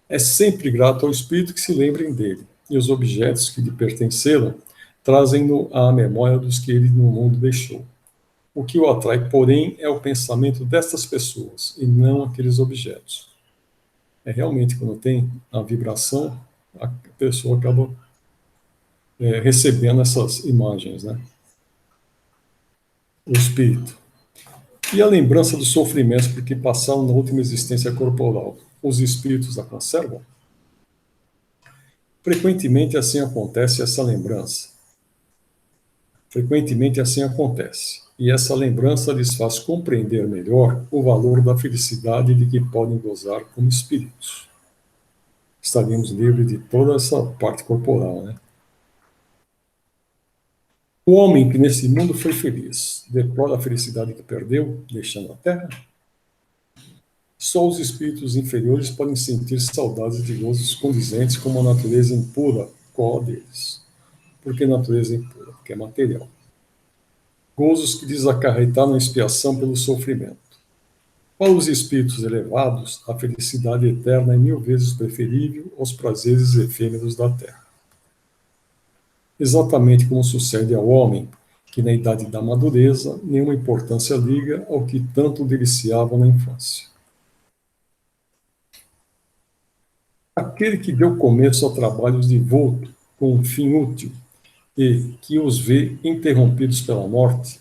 É sempre grato ao espírito que se lembrem dele, e os objetos que lhe pertenceram trazem-no à memória dos que ele no mundo deixou. O que o atrai, porém, é o pensamento destas pessoas, e não aqueles objetos. É realmente, quando tem a vibração, a pessoa acaba recebendo essas imagens, né? O espírito. E a lembrança dos sofrimentos por que passaram na última existência corporal, os espíritos a conservam? Frequentemente assim acontece essa lembrança. Frequentemente assim acontece. E essa lembrança lhes faz compreender melhor o valor da felicidade de que podem gozar como espíritos. Estaríamos livres de toda essa parte corporal, né? O homem que nesse mundo foi feliz, deplora a felicidade que perdeu, deixando a Terra? Só os espíritos inferiores podem sentir saudades de gozos condizentes com uma natureza impura, qual a deles. Por que natureza impura? Porque é material. Gozos que lhes acarretaram expiação pelo sofrimento. Para os espíritos elevados, a felicidade eterna é 1000 vezes preferível aos prazeres efêmeros da Terra. Exatamente como sucede ao homem, que na idade da madureza nenhuma importância liga ao que tanto deliciava na infância. Aquele que deu começo a trabalhos de vulto, com um fim útil, e que os vê interrompidos pela morte,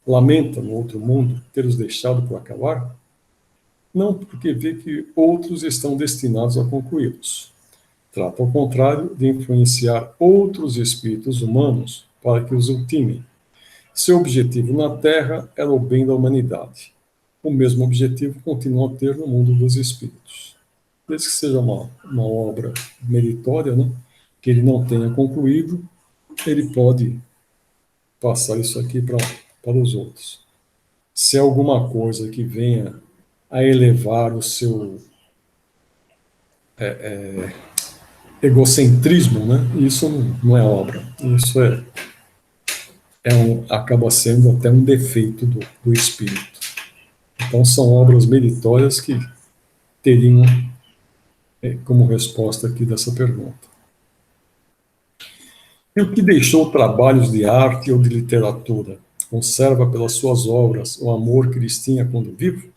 lamenta no outro mundo ter-os deixado por acabar? Não porque vê que outros estão destinados a concluí-los. Trata, ao contrário, de influenciar outros espíritos humanos para que os ultimem. Seu objetivo na Terra era o bem da humanidade. O mesmo objetivo continua a ter no mundo dos espíritos. Desde que seja uma obra meritória, né, que ele não tenha concluído, ele pode passar isso aqui para os outros. Se é alguma coisa que venha a elevar o seu egocentrismo, né, isso não é obra. Isso acaba sendo até um defeito do espírito. Então, são obras meritórias que teriam como resposta aqui dessa pergunta. E o que deixou trabalhos de arte ou de literatura? Conserva pelas suas obras o amor que lhes tinha quando vivo?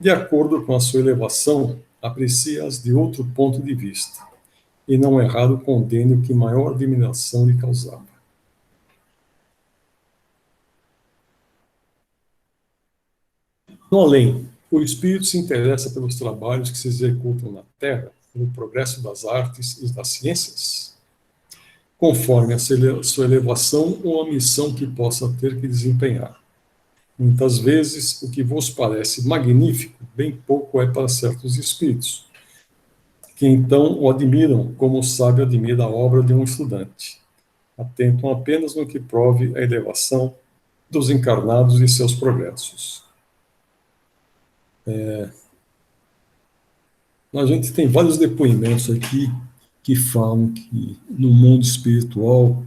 De acordo com a sua elevação, aprecia-as de outro ponto de vista, e não é raro condene o que maior admiração lhe causava. No além, o espírito se interessa pelos trabalhos que se executam na Terra, pelo progresso das artes e das ciências, conforme a sua elevação ou a missão que possa ter que desempenhar. Muitas vezes, o que vos parece magnífico, bem pouco é para certos espíritos, que então o admiram como o sábio admira a obra de um estudante. Atentam apenas no que prove a elevação dos encarnados e seus progressos. A gente tem vários depoimentos aqui que falam que no mundo espiritual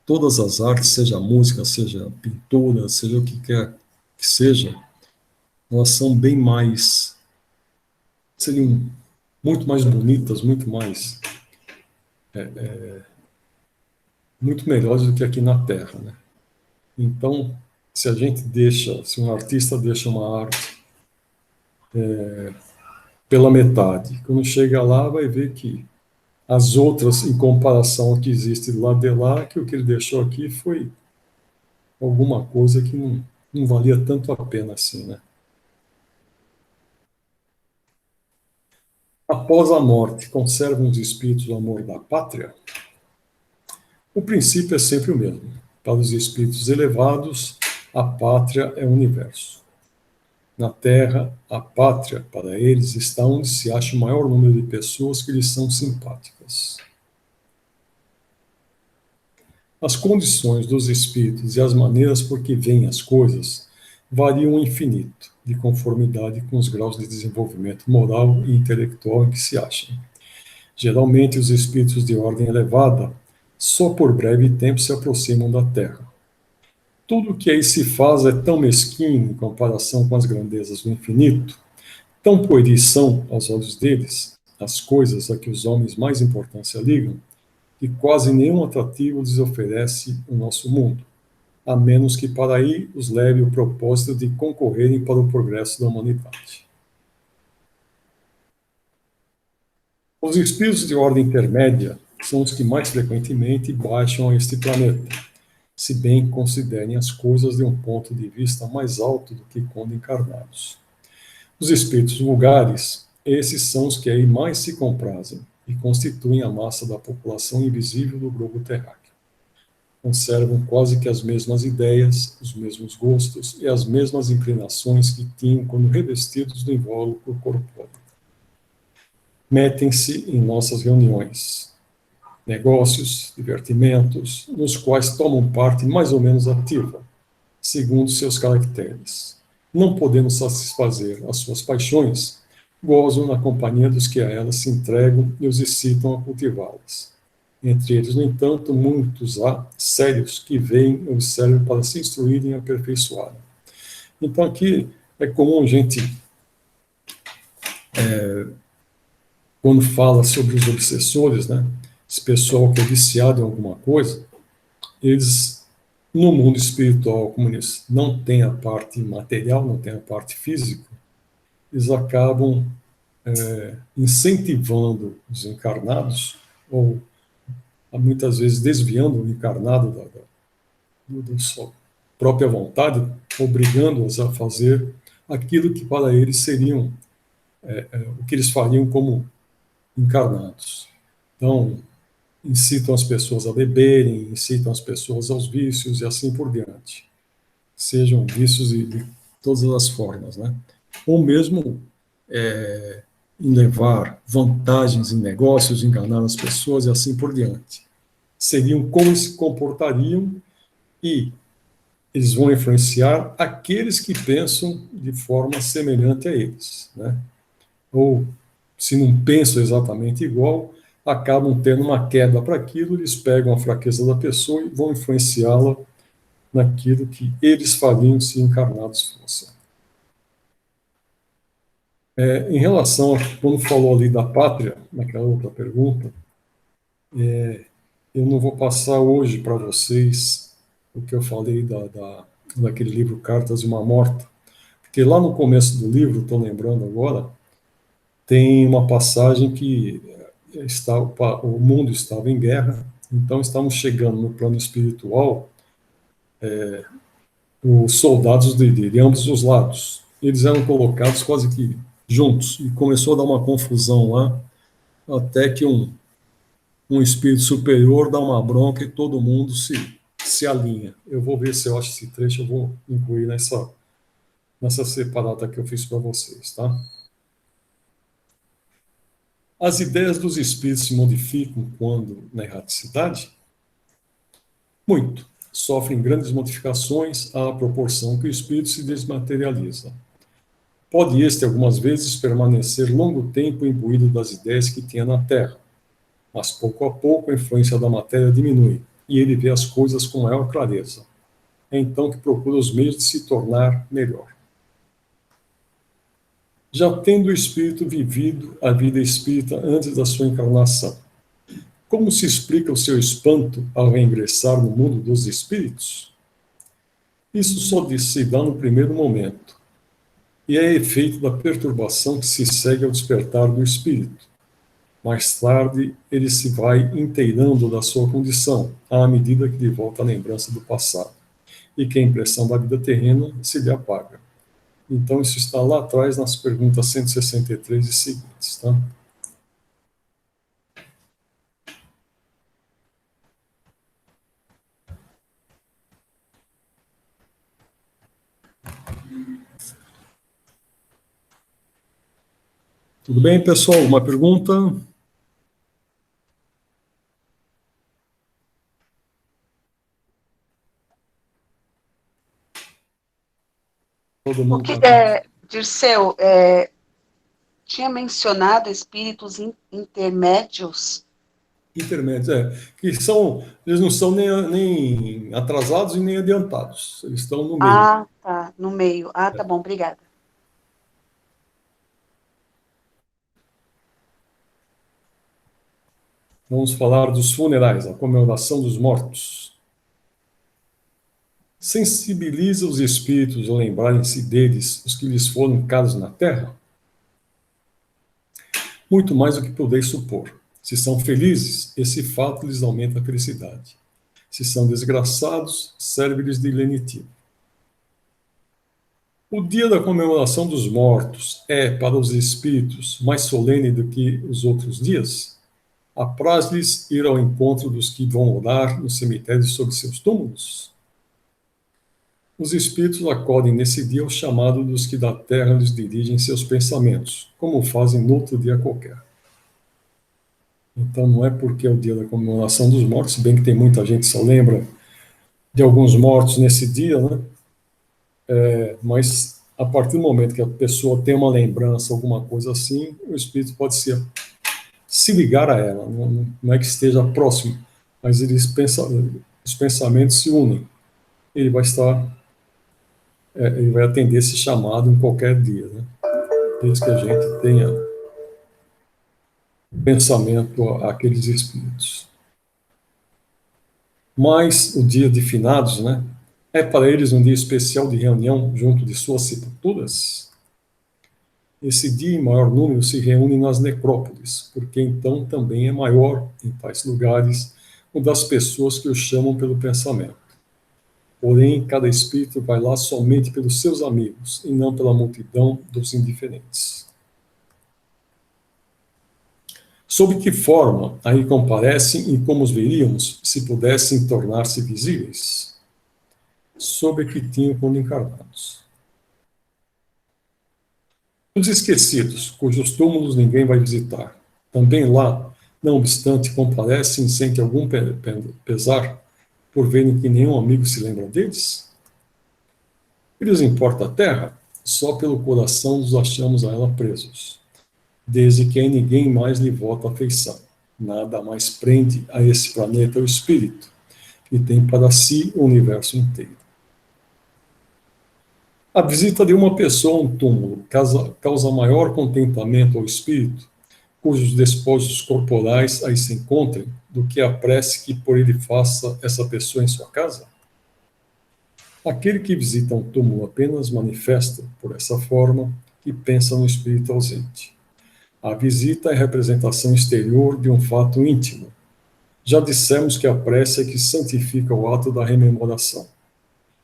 todas as artes, seja música, seja pintura, seja o que quer que seja, elas são bem mais, seriam muito mais bonitas, muito mais, muito melhores do que aqui na Terra, né? Então, se um artista deixa uma arte pela metade, quando chega lá vai ver que as outras, em comparação ao que existe lá de lá, que o que ele deixou aqui foi alguma coisa que não valia tanto a pena assim, né? Após a morte, conservam os espíritos o amor da pátria? O princípio é sempre o mesmo. Para os espíritos elevados, a pátria é o universo. Na Terra, a pátria, para eles, está onde se acha o maior número de pessoas que lhes são simpáticas. As condições dos espíritos e as maneiras por que veem as coisas variam ao infinito, de conformidade com os graus de desenvolvimento moral e intelectual em que se acham. Geralmente, os espíritos de ordem elevada só por breve tempo se aproximam da Terra. Tudo o que aí se faz é tão mesquinho em comparação com as grandezas do infinito, tão pueris são, aos olhos deles, as coisas a que os homens mais importância ligam, que quase nenhum atrativo lhes oferece o nosso mundo, a menos que para aí os leve o propósito de concorrerem para o progresso da humanidade. Os espíritos de ordem intermédia são os que mais frequentemente baixam a este planeta, se bem que considerem as coisas de um ponto de vista mais alto do que quando encarnados. Os espíritos vulgares, esses são os que aí mais se comprazem e constituem a massa da população invisível do globo terráqueo. Conservam quase que as mesmas ideias, os mesmos gostos e as mesmas inclinações que tinham quando revestidos do invólucro corpóreo. Metem-se em nossas reuniões, negócios, divertimentos, nos quais tomam parte mais ou menos ativa, segundo seus caracteres. Não podendo satisfazer as suas paixões, gozam na companhia dos que a elas se entregam e os excitam a cultivá-las. Entre eles, no entanto, muitos há sérios que veem e observam para se instruírem e aperfeiçoarem. Então, aqui é comum a gente, quando fala sobre os obsessores, né, esse pessoal que é viciado em alguma coisa, eles, no mundo espiritual, como eles não têm a parte material, não têm a parte física, eles acabam incentivando os encarnados, ou muitas vezes desviando o encarnado da sua própria vontade, obrigando-os a fazer aquilo que para eles seriam o que eles fariam como encarnados. Então, incitam as pessoas a beberem, incitam as pessoas aos vícios e assim por diante. Sejam vícios de todas as formas, né? Ou mesmo em levar vantagens em negócios, enganar as pessoas e assim por diante. Seriam como se comportariam e eles vão influenciar aqueles que pensam de forma semelhante a eles, né? Ou, se não pensam exatamente igual, acabam tendo uma queda para aquilo, eles pegam a fraqueza da pessoa e vão influenciá-la naquilo que eles fariam se encarnados fossem. Em relação a quando falou ali da pátria, naquela outra pergunta, eu não vou passar hoje para vocês o que eu falei daquele livro Cartas de uma Morta, porque lá no começo do livro, estou lembrando agora, tem uma passagem que o mundo estava em guerra, então estamos chegando no plano espiritual, os soldados de ambos os lados. Eles eram colocados quase que juntos, e começou a dar uma confusão lá, até que um espírito superior dá uma bronca e todo mundo se alinha. Eu vou ver se eu acho esse trecho, eu vou incluir nessa separata que eu fiz para vocês, tá? As ideias dos espíritos se modificam quando na erraticidade? Muito. Sofrem grandes modificações à proporção que o espírito se desmaterializa. Pode este, algumas vezes, permanecer longo tempo imbuído das ideias que tinha na Terra, mas pouco a pouco a influência da matéria diminui e ele vê as coisas com maior clareza. É então que procura os meios de se tornar melhor. Já tendo o espírito vivido a vida espírita antes da sua encarnação, como se explica o seu espanto ao reingressar no mundo dos espíritos? Isso só se dá no primeiro momento, e é efeito da perturbação que se segue ao despertar do espírito. Mais tarde, ele se vai inteirando da sua condição, à medida que lhe volta a lembrança do passado, e que a impressão da vida terrena se lhe apaga. Então, isso está lá atrás nas perguntas 163 e seguintes, tá? Tudo bem, pessoal? Uma pergunta? todo mundo... Dirceu, tinha mencionado espíritos intermédios. Intermédios, que são, eles não são nem atrasados e nem adiantados, eles estão no meio. Ah, tá, no meio. Ah, tá bom, obrigada. Vamos falar dos funerais, a comemoração dos mortos. Sensibiliza os espíritos a lembrarem-se deles, os que lhes foram caros na terra? Muito mais do que podeis supor. Se são felizes, esse fato lhes aumenta a felicidade. Se são desgraçados, serve-lhes de lenitivo. O dia da comemoração dos mortos é, para os espíritos, mais solene do que os outros dias? Apraz-lhes ir ao encontro dos que vão orar no cemitério sobre seus túmulos? Os espíritos acodem nesse dia ao chamado dos que da terra lhes dirigem seus pensamentos, como fazem noutro dia qualquer. Então não é porque é o dia da comemoração dos mortos, se bem que tem muita gente que só lembra de alguns mortos nesse dia, né? Mas a partir do momento que a pessoa tem uma lembrança, alguma coisa assim, o espírito pode se ligar a ela, não é que esteja próximo, mas os pensamentos se unem. Ele vai ele vai atender esse chamado em qualquer dia, né? Desde que a gente tenha pensamento àqueles espíritos. Mas o dia de finados, né, é para eles um dia especial de reunião junto de suas sepulturas. Esse dia, em maior número, se reúne nas necrópolis, porque então também é maior, em tais lugares, o das pessoas que o chamam pelo pensamento. Porém, cada espírito vai lá somente pelos seus amigos, e não pela multidão dos indiferentes. Sob que forma aí comparecem e como os veríamos, se pudessem tornar-se visíveis? Sob a que tinham quando encarnados. Os esquecidos, cujos túmulos ninguém vai visitar, também lá, não obstante, comparecem sem que algum pesar, por verem que nenhum amigo se lembra deles? Que lhes importa a terra? Só pelo coração nos achamos a ela presos, desde que aí ninguém mais lhe vota afeição. Nada mais prende a esse planeta o espírito, que tem para si o universo inteiro. A visita de uma pessoa a um túmulo causa maior contentamento ao espírito, cujos despojos corporais aí se encontrem, do que a prece que por ele faça essa pessoa em sua casa? Aquele que visita um túmulo apenas manifesta, por essa forma, que pensa no espírito ausente. A visita é a representação exterior de um fato íntimo. Já dissemos que a prece é que santifica o ato da rememoração.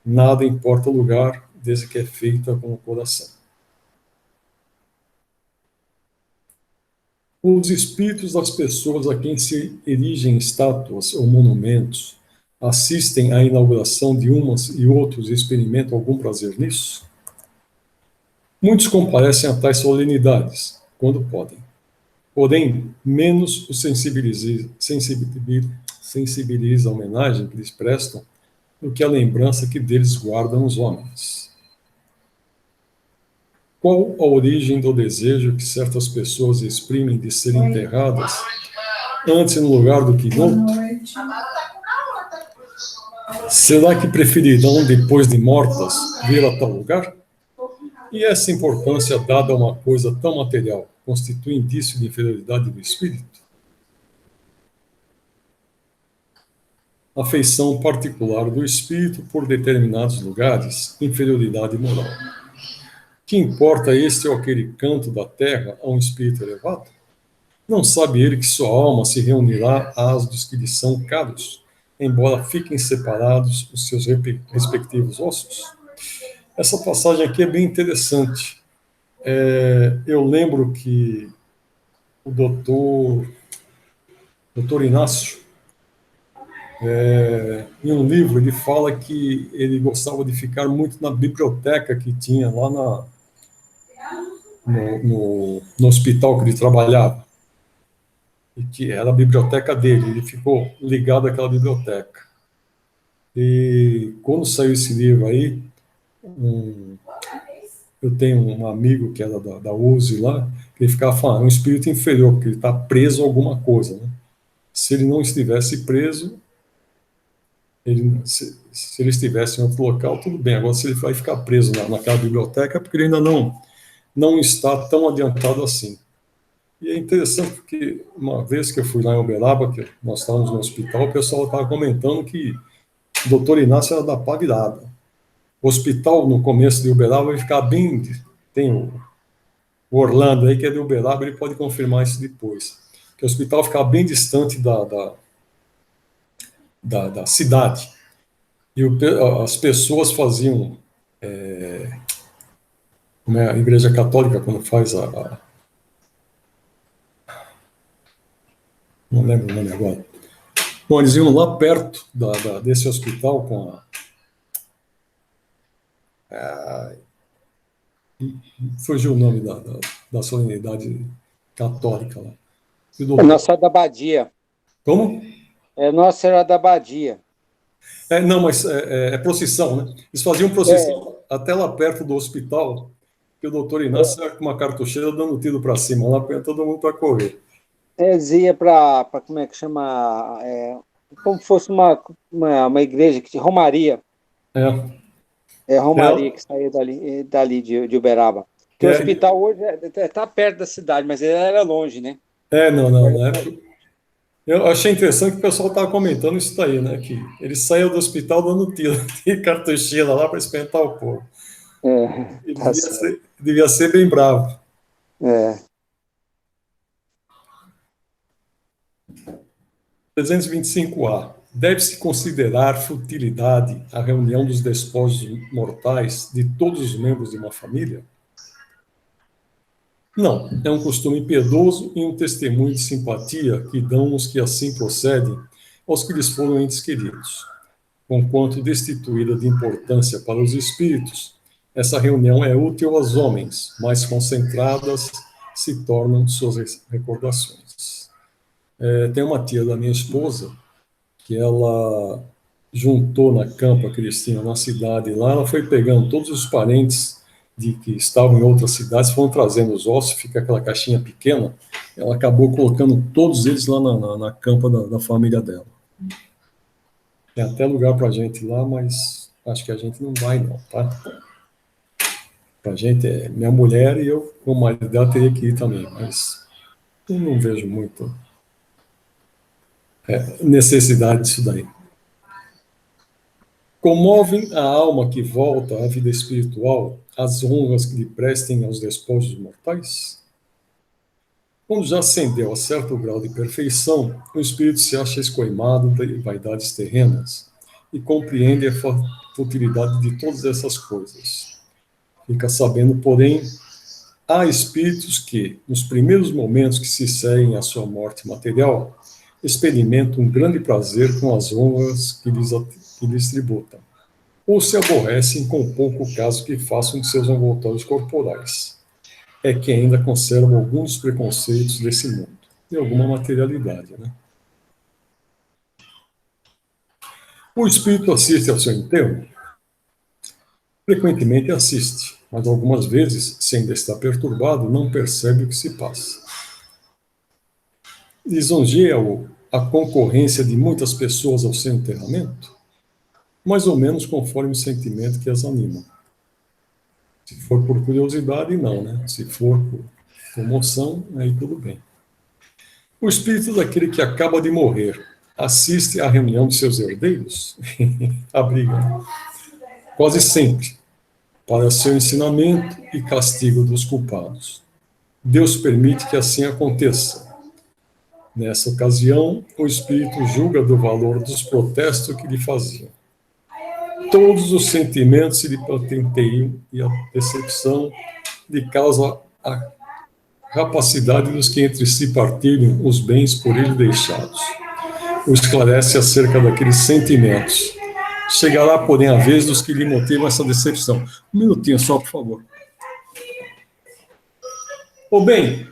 Nada importa o lugar, desde que é feita com o coração. Os espíritos das pessoas a quem se erigem estátuas ou monumentos assistem à inauguração de umas e outros e experimentam algum prazer nisso? Muitos comparecem a tais solenidades, quando podem. Porém, menos os sensibiliza a homenagem que lhes prestam do que a lembrança que deles guardam os homens. Qual a origem do desejo que certas pessoas exprimem de serem enterradas antes no lugar do que no outro? Será que preferirão, depois de mortas, vir a tal lugar? E essa importância dada a uma coisa tão material constitui indício de inferioridade do espírito? Afeição particular do espírito por determinados lugares, inferioridade moral. Que importa este ou aquele canto da terra a um espírito elevado? Não sabe ele que sua alma se reunirá às dos que lhe são caros, embora fiquem separados os seus respectivos ossos? Essa passagem aqui é bem interessante. Eu lembro que o doutor Inácio, em um livro, ele fala que ele gostava de ficar muito na biblioteca que tinha lá no hospital que ele trabalhava, e que era a biblioteca dele. Ele ficou ligado àquela biblioteca. E quando saiu esse livro aí, eu tenho um amigo que era da USE lá, que ele ficava falando, é um espírito inferior, porque ele está preso a alguma coisa, né? Se ele não estivesse preso, se ele estivesse em outro local, tudo bem. Agora, se ele vai ficar preso naquela biblioteca, é porque ele ainda não está tão adiantado assim. E é interessante porque uma vez que eu fui lá em Uberaba, que nós estávamos no hospital, o pessoal estava comentando que o doutor Inácio era da pá virada. O hospital, no começo de Uberaba, vai ficar bem... Tem o Orlando aí, que é de Uberaba, ele pode confirmar isso depois. Que o hospital ficava bem distante da cidade. E as pessoas faziam... como é a Igreja Católica, quando faz não lembro o nome agora. Bom, eles iam lá perto desse hospital com fugiu o nome da solenidade católica lá. É Nossa Senhora da Badia. Como? É Nossa Senhora da Badia. Não, mas é procissão, né? Eles faziam procissão até lá perto do hospital, que o doutor Inácio com uma cartucheira dando tiro para cima, lá para todo mundo para correr. Eles iam para, como é que chama? Como fosse uma igreja que tinha Romaria. Romaria que saía dali de Uberaba. Porque o hospital hoje está perto da cidade, mas ele era longe, né? Não. Eu achei interessante que o pessoal estava comentando isso daí, né? Que ele saiu do hospital dando tiro de cartucheira lá para espentar o povo. Devia ser bem bravo. 325A. Deve-se considerar futilidade a reunião dos despojos mortais de todos os membros de uma família? Não, é um costume piedoso e um testemunho de simpatia que dão os que assim procedem aos que lhes foram entes queridos. Conquanto destituída de importância para os espíritos, essa reunião é útil aos homens, mais concentradas se tornam suas recordações. Tem uma tia da minha esposa que ela juntou na Campa Cristina, na cidade lá, ela foi pegando todos os parentes que estavam em outras cidades, foram trazendo os ossos, fica aquela caixinha pequena, ela acabou colocando todos eles lá na campa da família dela. Tem até lugar para a gente ir lá, mas acho que a gente não vai não, tá? Para a gente, minha mulher e eu, como marido dela, teria que ir também, mas eu não vejo muito necessidade disso daí. Comovem a alma que volta à vida espiritual as honras que lhe prestem aos despojos mortais? Quando já ascendeu a certo grau de perfeição, o espírito se acha escoimado de vaidades terrenas e compreende a futilidade de todas essas coisas. Fica sabendo, porém, há espíritos que, nos primeiros momentos que se seguem à sua morte material, experimentam um grande prazer com as honras que lhes tributam, ou se aborrecem com o pouco caso que façam de seus envoltórios corporais. É que ainda conservam alguns preconceitos desse mundo, e alguma materialidade, né? O espírito assiste ao seu enterro? Frequentemente assiste, mas algumas vezes, se ainda está perturbado, não percebe o que se passa. Lisonjeia-o a concorrência de muitas pessoas ao seu enterramento? Mais ou menos conforme o sentimento que as anima. Se for por curiosidade, não, né? Se for por comoção, aí tudo bem. O espírito daquele que acaba de morrer assiste à reunião de seus herdeiros? A briga. Quase sempre, para seu ensinamento e castigo dos culpados. Deus permite que assim aconteça. Nessa ocasião, o espírito julga do valor dos protestos que lhe faziam. Todos os sentimentos se lhe patenteiam e a decepção lhe causa a rapacidade dos que entre si partilham os bens por ele deixados. O esclarece acerca daqueles sentimentos. Chegará, porém, a vez dos que lhe motivam essa decepção. Um minutinho só, por favor. Bem,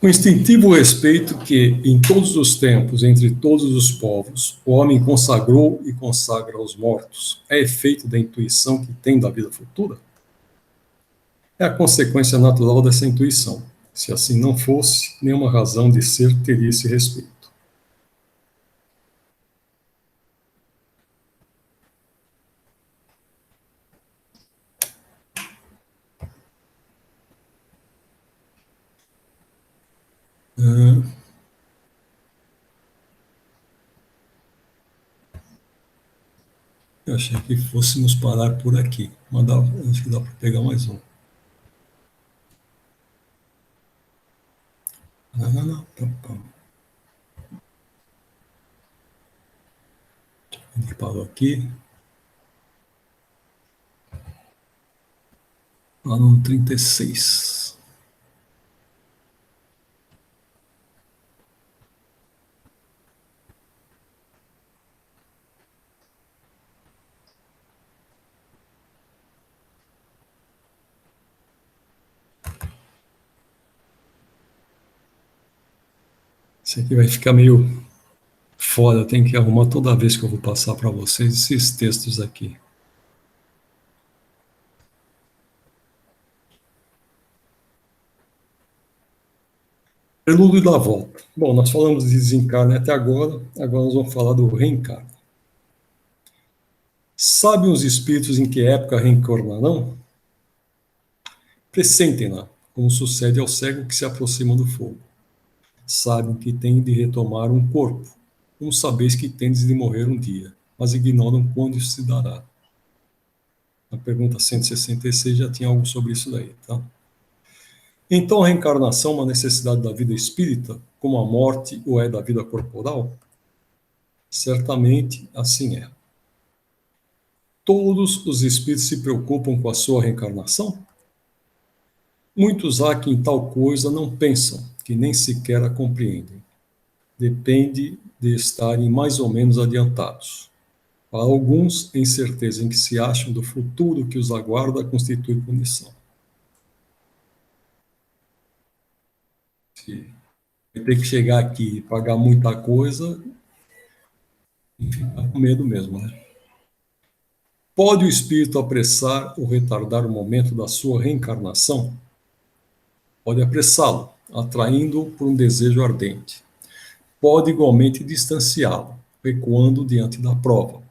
O instintivo respeito que, em todos os tempos, entre todos os povos, o homem consagrou e consagra aos mortos, é efeito da intuição que tem da vida futura? É a consequência natural dessa intuição. Se assim não fosse, nenhuma razão de ser teria esse respeito. Eu achei que fôssemos parar por aqui, mas acho que dá para pegar mais um. Ele parou aqui. Lá no 36. Isso aqui vai ficar meio fora, eu tenho que arrumar toda vez que eu vou passar para vocês esses textos aqui. Prelúdio da volta. Bom, nós falamos de desencarne até agora nós vamos falar do reencarne. Sabem os espíritos em que época reencarnarão? Pressentem-na, como sucede ao cego que se aproxima do fogo. Sabem que têm de retomar um corpo, como sabeis que tendes de morrer um dia, mas ignoram quando isso se dará. Na pergunta 166 já tinha algo sobre isso daí, tá? Então a reencarnação é uma necessidade da vida espírita, como a morte o é da vida corporal? Certamente assim é. Todos os espíritos se preocupam com a sua reencarnação? Muitos há que em tal coisa não pensam, que nem sequer a compreendem. Depende de estarem mais ou menos adiantados. Para alguns, a incerteza em que se acham do futuro que os aguarda constitui condição. Se ter que chegar aqui e pagar muita coisa, e ficar com medo mesmo, né? Pode o espírito apressar ou retardar o momento da sua reencarnação? Pode apressá-lo, atraindo-o por um desejo ardente. Pode igualmente distanciá-lo, recuando diante da prova,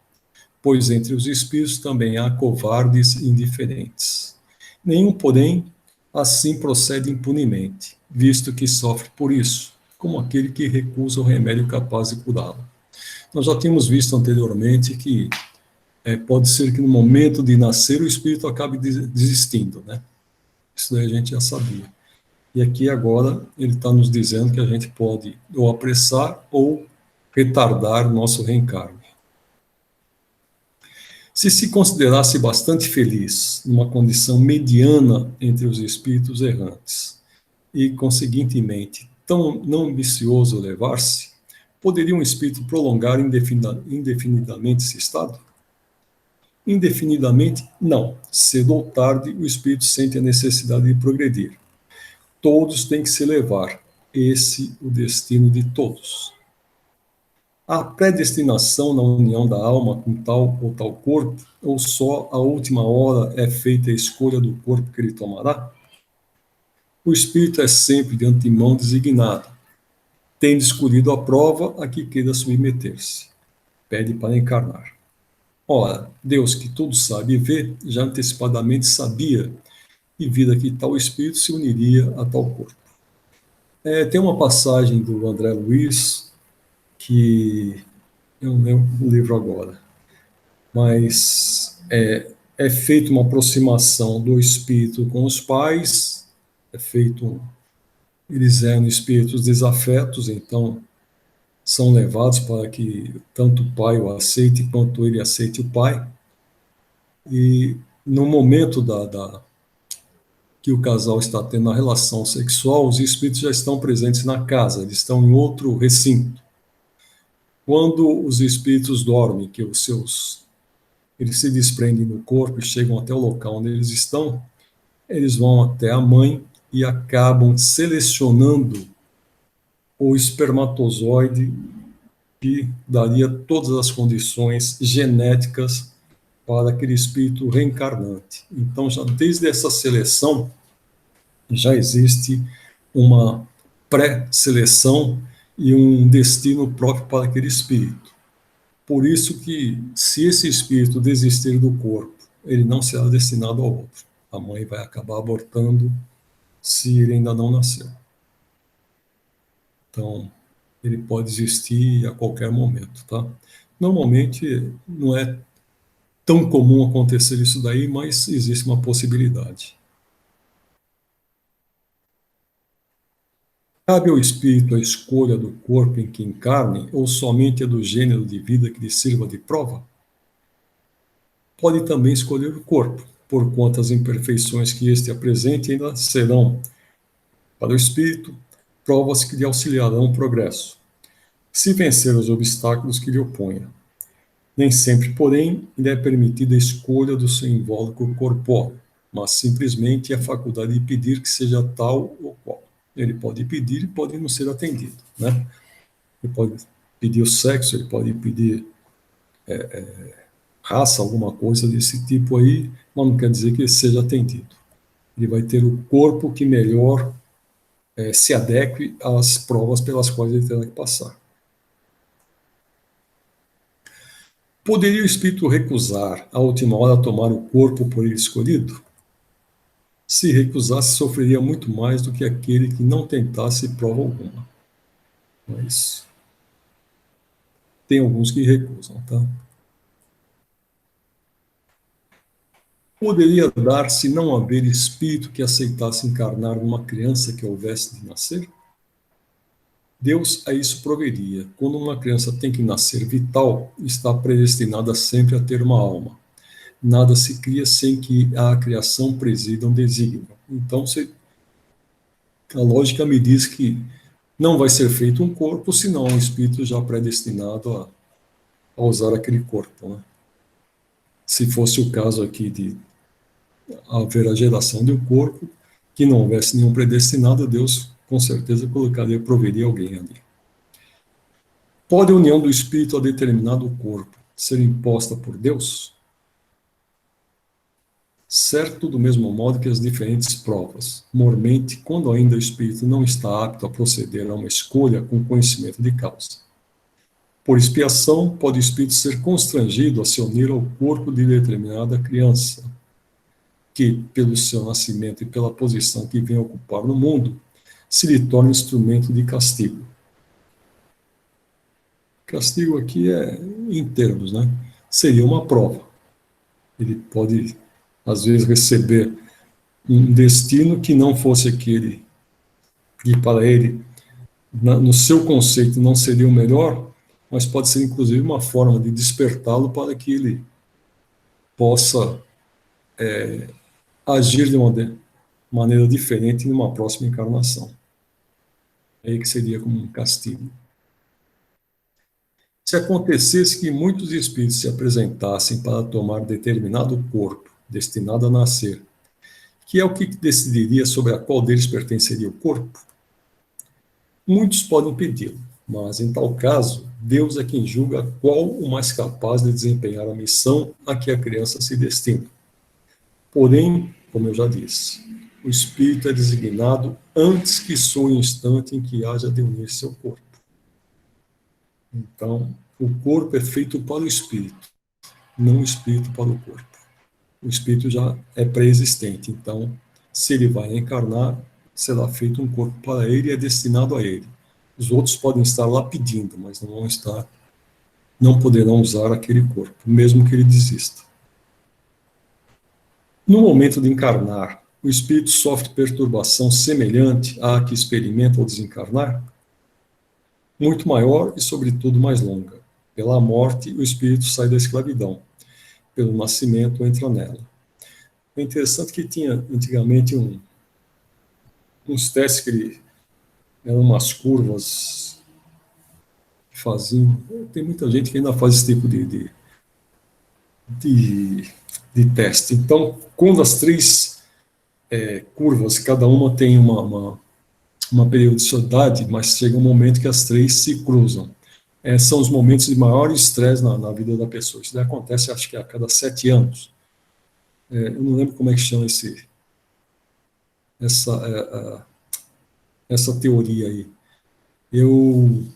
pois entre os espíritos também há covardes e indiferentes. Nenhum, porém, assim procede impunemente, visto que sofre por isso, como aquele que recusa o remédio capaz de curá-lo. Nós já tínhamos visto anteriormente que pode ser que no momento de nascer o espírito acabe desistindo, né? Isso daí a gente já sabia. E aqui agora ele está nos dizendo que a gente pode ou apressar ou retardar o nosso reencarne. Se considerasse bastante feliz numa condição mediana entre os espíritos errantes e, conseguintemente, tão não ambicioso elevar-se, poderia um espírito prolongar indefinidamente esse estado? Indefinidamente, não. Cedo ou tarde, o espírito sente a necessidade de progredir. Todos têm que se elevar. Esse é o destino de todos. Há predestinação na união da alma com tal ou tal corpo, ou só a última hora é feita a escolha do corpo que ele tomará? O espírito é sempre de antemão designado, tendo escolhido a prova a que queira submeter-se. Pede para encarnar. Ora, Deus, que tudo sabe e vê, já antecipadamente sabia e vira que tal espírito se uniria a tal corpo. Tem uma passagem do André Luiz, que eu não lembro do livro agora, mas é feita uma aproximação do espírito com os pais, eles eram espíritos desafetos, então são levados para que tanto o pai o aceite quanto ele aceite o pai. E no momento que o casal está tendo a relação sexual, os espíritos já estão presentes na casa, eles estão em outro recinto. Quando os espíritos dormem, que eles se desprendem do corpo e chegam até o local onde eles estão, eles vão até a mãe e acabam selecionando o espermatozoide que daria todas as condições genéticas para aquele espírito reencarnante. Então, já desde essa seleção, já existe uma pré-seleção e um destino próprio para aquele espírito. Por isso que, se esse espírito desistir do corpo, ele não será destinado ao outro. A mãe vai acabar abortando se ele ainda não nasceu. Então, ele pode existir a qualquer momento, tá? Normalmente, não é tão comum acontecer isso daí, mas existe uma possibilidade. Cabe ao espírito a escolha do corpo em que encarne ou somente a do gênero de vida que lhe sirva de prova? Pode também escolher o corpo, porquanto as imperfeições que este apresente ainda serão, para o espírito, provas que lhe auxiliarão o progresso, se vencer os obstáculos que lhe oponha. Nem sempre, porém, lhe é permitida a escolha do seu invólucro corpóreo, mas simplesmente a faculdade de pedir que seja tal ou qual. Ele pode pedir e pode não ser atendido, né? Ele pode pedir o sexo, ele pode pedir raça, alguma coisa desse tipo aí, mas não quer dizer que ele seja atendido. Ele vai ter o corpo que melhor se adeque às provas pelas quais ele terá que passar. Poderia o espírito recusar, à última hora, tomar o corpo por ele escolhido? Se recusasse, sofreria muito mais do que aquele que não tentasse prova alguma. Mas tem alguns que recusam, tá? Poderia dar-se não haver espírito que aceitasse encarnar numa criança que houvesse de nascer? Deus a isso proveria. Quando uma criança tem que nascer vital, está predestinada sempre a ter uma alma. Nada se cria sem que a criação presida um desígnio. Então, a lógica me diz que não vai ser feito um corpo, senão um espírito já predestinado a usar aquele corpo, né? Se fosse o caso aqui de haver a geração de um corpo, que não houvesse nenhum predestinado, Deus com certeza proveria alguém ali. Pode a união do espírito a determinado corpo ser imposta por Deus? Certo, do mesmo modo que as diferentes provas. Mormente, quando ainda o espírito não está apto a proceder a uma escolha com conhecimento de causa. Por expiação, pode o espírito ser constrangido a se unir ao corpo de determinada criança, que, pelo seu nascimento e pela posição que vem ocupar no mundo, se lhe torna instrumento de castigo. Castigo aqui é em termos, né? Seria uma prova. Ele pode, às vezes, receber um destino que não fosse aquele que para ele, no seu conceito, não seria o melhor, mas pode ser, inclusive, uma forma de despertá-lo para que ele possa agir de uma maneira diferente numa próxima encarnação. Aí que seria como um castigo. Se acontecesse que muitos espíritos se apresentassem para tomar determinado corpo destinado a nascer, que é o que decidiria sobre a qual deles pertenceria o corpo? Muitos podem pedi-lo, mas em tal caso, Deus é quem julga qual o mais capaz de desempenhar a missão a que a criança se destina. Porém, como eu já disse, o espírito é designado antes que soe o instante em que haja de unir-se ao corpo. Então, o corpo é feito para o espírito, não o espírito para o corpo. O espírito já é pré-existente, então, se ele vai encarnar, será feito um corpo para ele e é destinado a ele. Os outros podem estar lá pedindo, mas não poderão usar aquele corpo, mesmo que ele desista. No momento de encarnar, o espírito sofre perturbação semelhante à que experimenta ao desencarnar? muito maior e, sobretudo, mais longa. Pela morte, o espírito sai da escravidão. Pelo nascimento, entra nela. É interessante que tinha, antigamente, uns testes que eram umas curvas que faziam. Tem muita gente que ainda faz esse tipo de teste. Então, quando as três curvas, cada uma tem uma periodicidade, mas chega um momento que as três se cruzam. São os momentos de maior estresse na vida da pessoa. Isso daí acontece, acho que a cada 7 anos. Eu não lembro como é que chama essa teoria aí. Em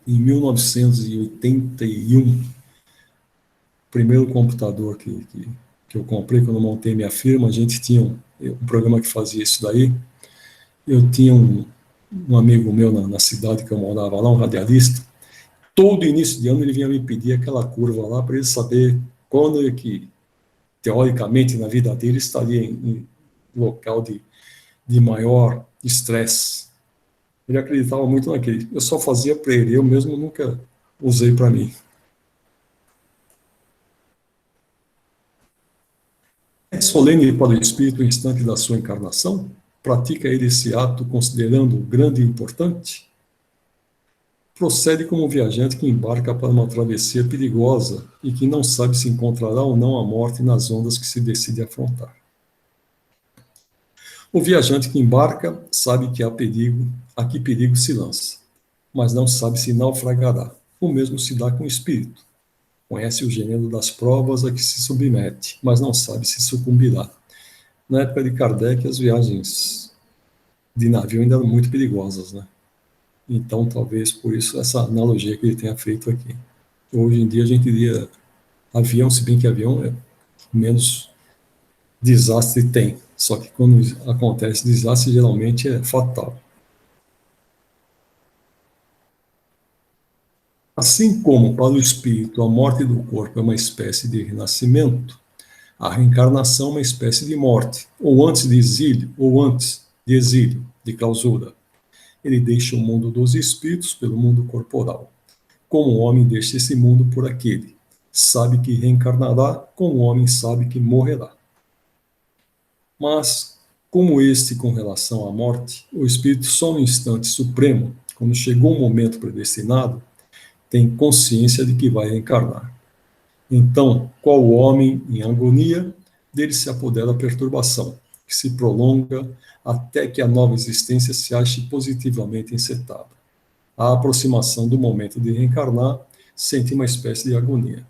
1981, o primeiro computador que eu comprei, quando eu montei minha firma, a gente tinha um programa que fazia isso daí. Eu tinha um amigo meu na cidade que eu morava lá, um radialista. Todo início de ano ele vinha me pedir aquela curva lá para ele saber quando é que, teoricamente, na vida dele estaria em local de maior estresse. Ele acreditava muito naquele. Eu só fazia para ele, eu mesmo nunca usei para mim. É solene para o espírito o instante da sua encarnação? Pratica ele esse ato considerando grande e importante? Procede como um viajante que embarca para uma travessia perigosa e que não sabe se encontrará ou não a morte nas ondas que se decide afrontar. O viajante que embarca sabe que há perigo, a que perigo se lança, mas não sabe se naufragará. O mesmo se dá com o espírito. Conhece o gênero das provas a que se submete, mas não sabe se sucumbirá. Na época de Kardec, as viagens de navio ainda eram muito perigosas, né? Então, talvez por isso essa analogia que ele tenha feito aqui. Hoje em dia a gente diria avião, se bem que avião é menos desastre tem. Só que quando acontece desastre, geralmente é fatal. Assim como para o espírito a morte do corpo é uma espécie de renascimento, a reencarnação é uma espécie de morte, ou antes de exílio, de clausura. Ele deixa o mundo dos espíritos pelo mundo corporal. Como o homem deixa esse mundo por aquele. Sabe que reencarnará, como o homem sabe que morrerá. Mas, como este com relação à morte, o espírito só no instante supremo, quando chegou o momento predestinado, tem consciência de que vai reencarnar. Então, qual o homem em agonia, dele se apodera a perturbação, que se prolonga até que a nova existência se ache positivamente encetada. A aproximação do momento de reencarnar sente uma espécie de agonia.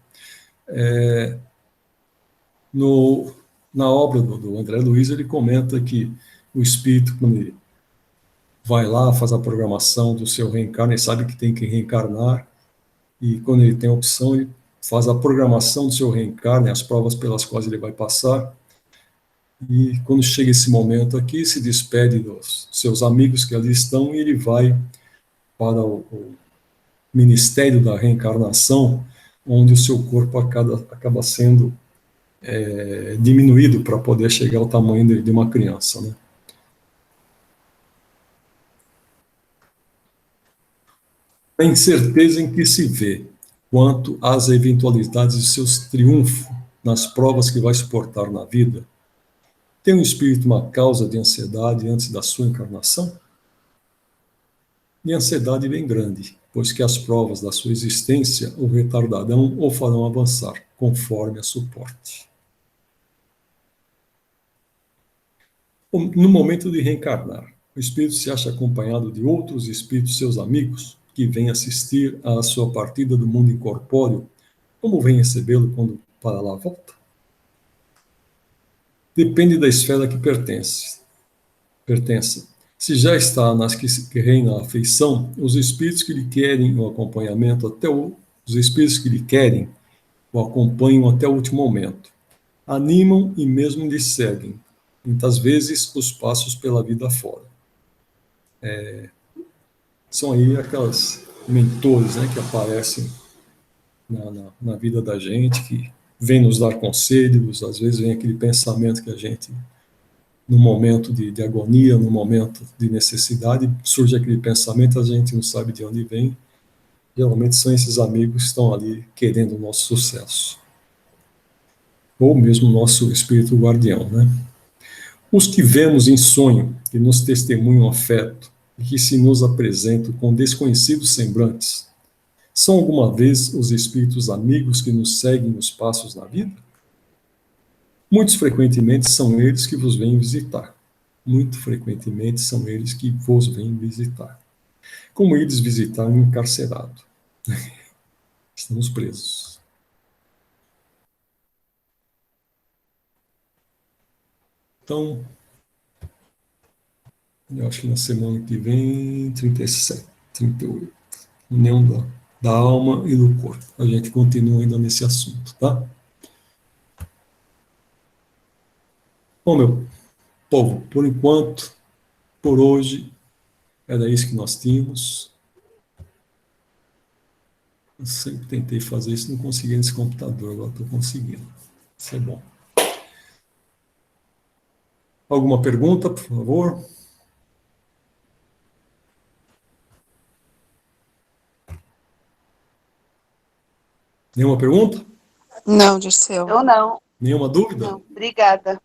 Na obra do André Luiz, ele comenta que o espírito, quando ele vai lá, faz a programação do seu reencarno, ele sabe que tem que reencarnar, e quando ele tem a opção, ele faz a programação do seu reencarno, as provas pelas quais ele vai passar, e quando chega esse momento aqui, se despede dos seus amigos que ali estão, e ele vai para o ministério da reencarnação, onde o seu corpo acaba sendo diminuído para poder chegar ao tamanho de uma criança, né? A incerteza em que se vê quanto às eventualidades de seus triunfos nas provas que vai suportar na vida, tem o espírito uma causa de ansiedade antes da sua encarnação? E a ansiedade bem grande, pois que as provas da sua existência o retardarão ou farão avançar, conforme a suporte. No momento de reencarnar, o espírito se acha acompanhado de outros espíritos, seus amigos, que vêm assistir à sua partida do mundo incorpóreo, como vem recebê-lo quando para lá volta? Depende da esfera que pertence. Se já está nas que reina a afeição, os espíritos que lhe querem o acompanhamento os espíritos que lhe querem o acompanham até o último momento. Animam e mesmo lhe seguem, muitas vezes, os passos pela vida fora. São aí aquelas mentores, né, que aparecem na vida da gente, que vêm nos dar conselhos, às vezes vem aquele pensamento que a gente no momento de agonia, no momento de necessidade, surge aquele pensamento, a gente não sabe de onde vem. Geralmente são esses amigos que estão ali querendo o nosso sucesso. Ou mesmo o nosso espírito guardião, né? Os que vemos em sonho, que nos testemunham afeto e que se nos apresentam com desconhecidos semblantes, são alguma vez os espíritos amigos que nos seguem os passos na vida? Muito frequentemente são eles que vos vêm visitar. Muito frequentemente são eles que vos vêm visitar. Como eles visitar um encarcerado. Estamos presos. Então, eu acho que na semana que vem, 37, 38. União da alma e do corpo. A gente continua ainda nesse assunto, tá? Bom, meu povo, por enquanto, por hoje, era isso que nós tínhamos. Eu sempre tentei fazer isso, não consegui nesse computador, agora estou conseguindo. Isso é bom. Alguma pergunta, por favor? Nenhuma pergunta? Não, Dirceu. Eu não. Nenhuma dúvida? Não, obrigada.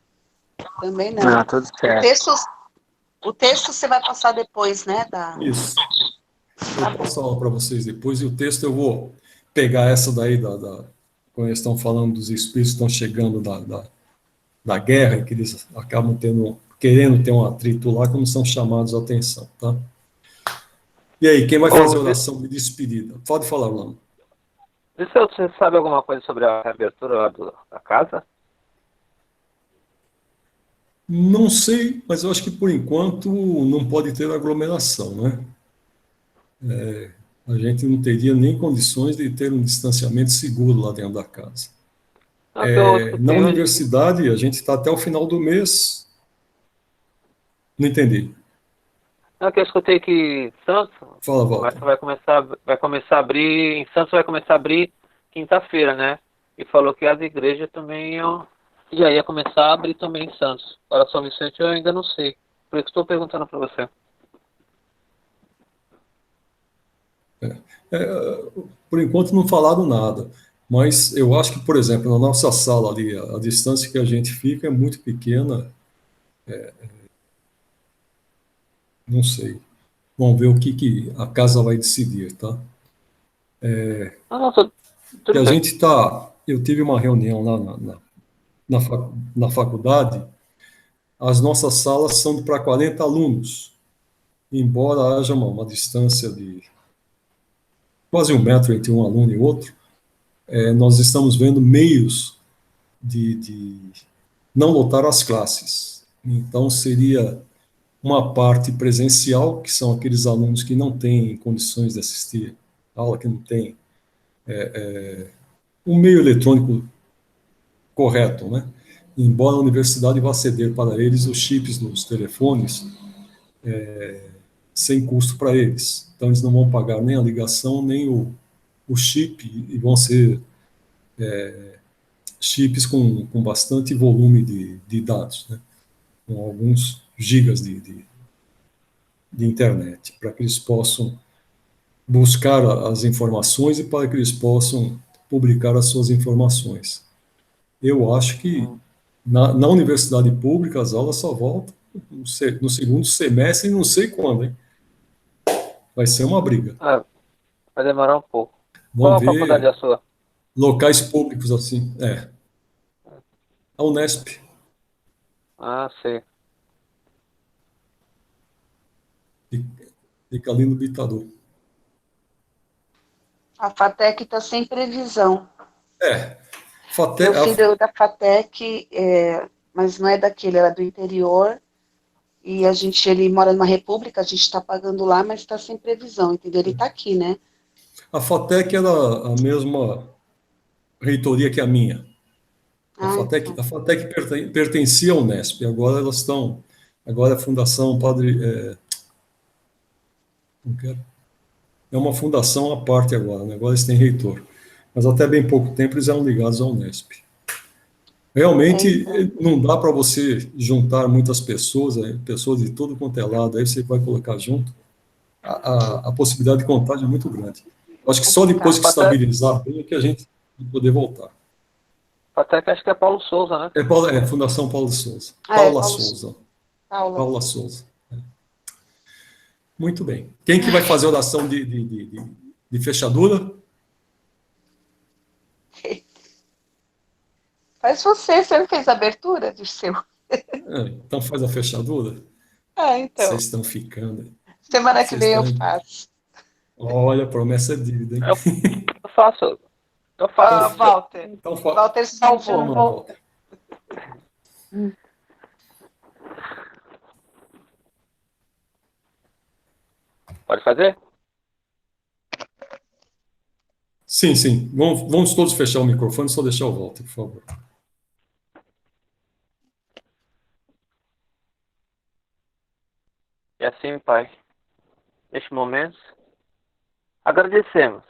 Também não. Não, tudo certo. O texto você vai passar depois, né? Isso. Eu vou passar para vocês depois, e o texto eu vou pegar essa daí, quando eles estão falando dos espíritos que estão chegando da guerra, e que eles acabam querendo ter um atrito lá, como são chamados a atenção, tá? E aí, quem vai fazer a oração de despedida? Pode falar, Lama. Você sabe alguma coisa sobre a reabertura lá da casa? Não sei, mas eu acho que por enquanto não pode ter aglomeração, né? A gente não teria nem condições de ter um distanciamento seguro lá dentro da casa. Na universidade, a gente está até o final do mês. Não entendi. Não, que eu escutei que Santos Fala, Walter. vai começar a abrir, em Santos vai começar a abrir quinta-feira, né? E falou que as igrejas também já ia começar a abrir também em Santos. Para São Vicente eu ainda não sei. Por isso que estou perguntando para você. Por enquanto não falaram nada, mas eu acho que, por exemplo, na nossa sala ali, a distância que a gente fica é muito pequena. Não sei. Vamos ver o que a casa vai decidir, tá? Que a gente está... Eu tive uma reunião lá na faculdade. As nossas salas são para 40 alunos, embora haja uma distância de quase 1 metro entre um aluno e outro. Nós estamos vendo meios de não lotar as classes. Então, seria uma parte presencial, que são aqueles alunos que não têm condições de assistir a aula, que não têm um meio eletrônico correto, né? Embora a universidade vá ceder para eles os chips dos telefones sem custo para eles. Então, eles não vão pagar nem a ligação, nem o chip, e vão ser chips com bastante volume de dados, né? Com alguns gigas de internet, para que eles possam buscar as informações e para que eles possam publicar as suas informações. Eu acho que na universidade pública as aulas só voltam no segundo semestre e não sei quando, hein? Vai ser uma briga. Vai demorar um pouco. Vamos Qual a faculdade é a sua? Locais públicos assim, a Unesp. Ah, sei. Fica ali no Bitador. A FATEC está sem previsão. FATEC, Meu filho da FATEC, mas não é daquele, ela é do interior, e ele mora numa república, a gente está pagando lá, mas está sem previsão, entendeu? Ele está aqui, né? A FATEC era a mesma reitoria que a minha. A FATEC pertencia ao Unesp, agora elas estão... Agora a Fundação Padre... É uma fundação à parte agora, né? Agora eles têm reitor. Mas até bem pouco tempo eles eram ligados ao Unesp. Realmente não dá para você juntar muitas pessoas, pessoas de todo quanto é lado, aí você vai colocar junto, a possibilidade de contágio é muito grande. Acho que só depois que estabilizar bem é que a gente vai poder voltar. Até que acho que é Paulo Souza, né? Fundação Paulo Souza. Souza. Paula Souza. Muito bem. Quem que vai fazer a oração de fechadura? Faz você não fez a abertura do seu. Então faz a fechadura. Então. Vocês estão ficando. Semana que vem eu faço. Olha, promessa é dívida, hein? Eu faço. Walter. Então, Walter salvou. Pode fazer? Sim. Vamos todos fechar o microfone, só deixar o Walter, por favor. E assim, Pai, neste momento, agradecemos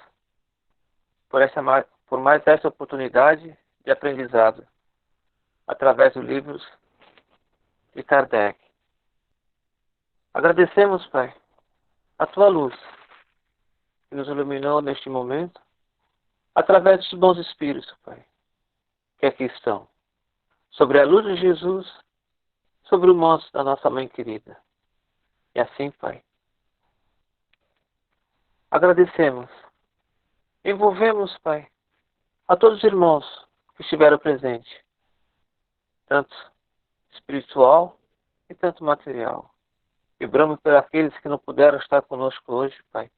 por mais essa oportunidade de aprendizado através dos livros de Kardec. Agradecemos, Pai, a Tua luz que nos iluminou neste momento através dos bons espíritos, Pai, que aqui estão, sobre a luz de Jesus, sobre o manto da nossa Mãe querida. E assim, Pai, agradecemos, envolvemos, Pai, a todos os irmãos que estiveram presentes, tanto espiritual e tanto material. Vibramos por aqueles que não puderam estar conosco hoje, Pai.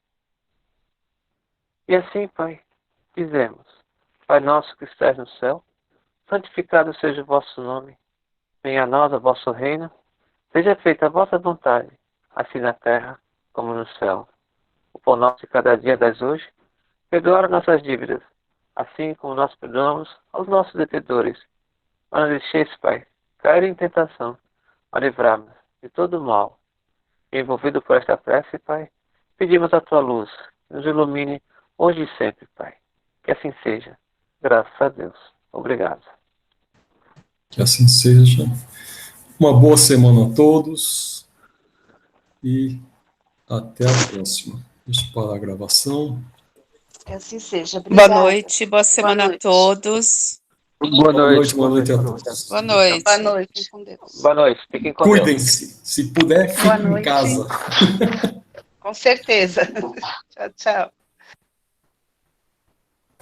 E assim, Pai, dizemos, Pai nosso que estás no céu, santificado seja o vosso nome, venha a nós o vosso reino, seja feita a vossa vontade, assim na terra como no céu. O pão nosso de cada dia das hoje, perdoa nossas dívidas, assim como nós perdoamos aos nossos devedores. Não nos deixeis, Pai, cair em tentação, mas livrar-nos de todo o mal. E envolvido por esta prece, Pai, pedimos a Tua luz, que nos ilumine hoje e sempre, Pai. Que assim seja. Graças a Deus. Obrigado. Que assim seja. Uma boa semana a todos e até a próxima. Deixa eu parar a gravação. Que assim seja. Obrigada. Boa noite, boa semana a todos. Boa noite a todos. Boa noite. Boa noite. Com Deus. Boa noite. Fiquem com Deus. Cuidem-se. Se puder, fiquem em casa. Com certeza. Tchau.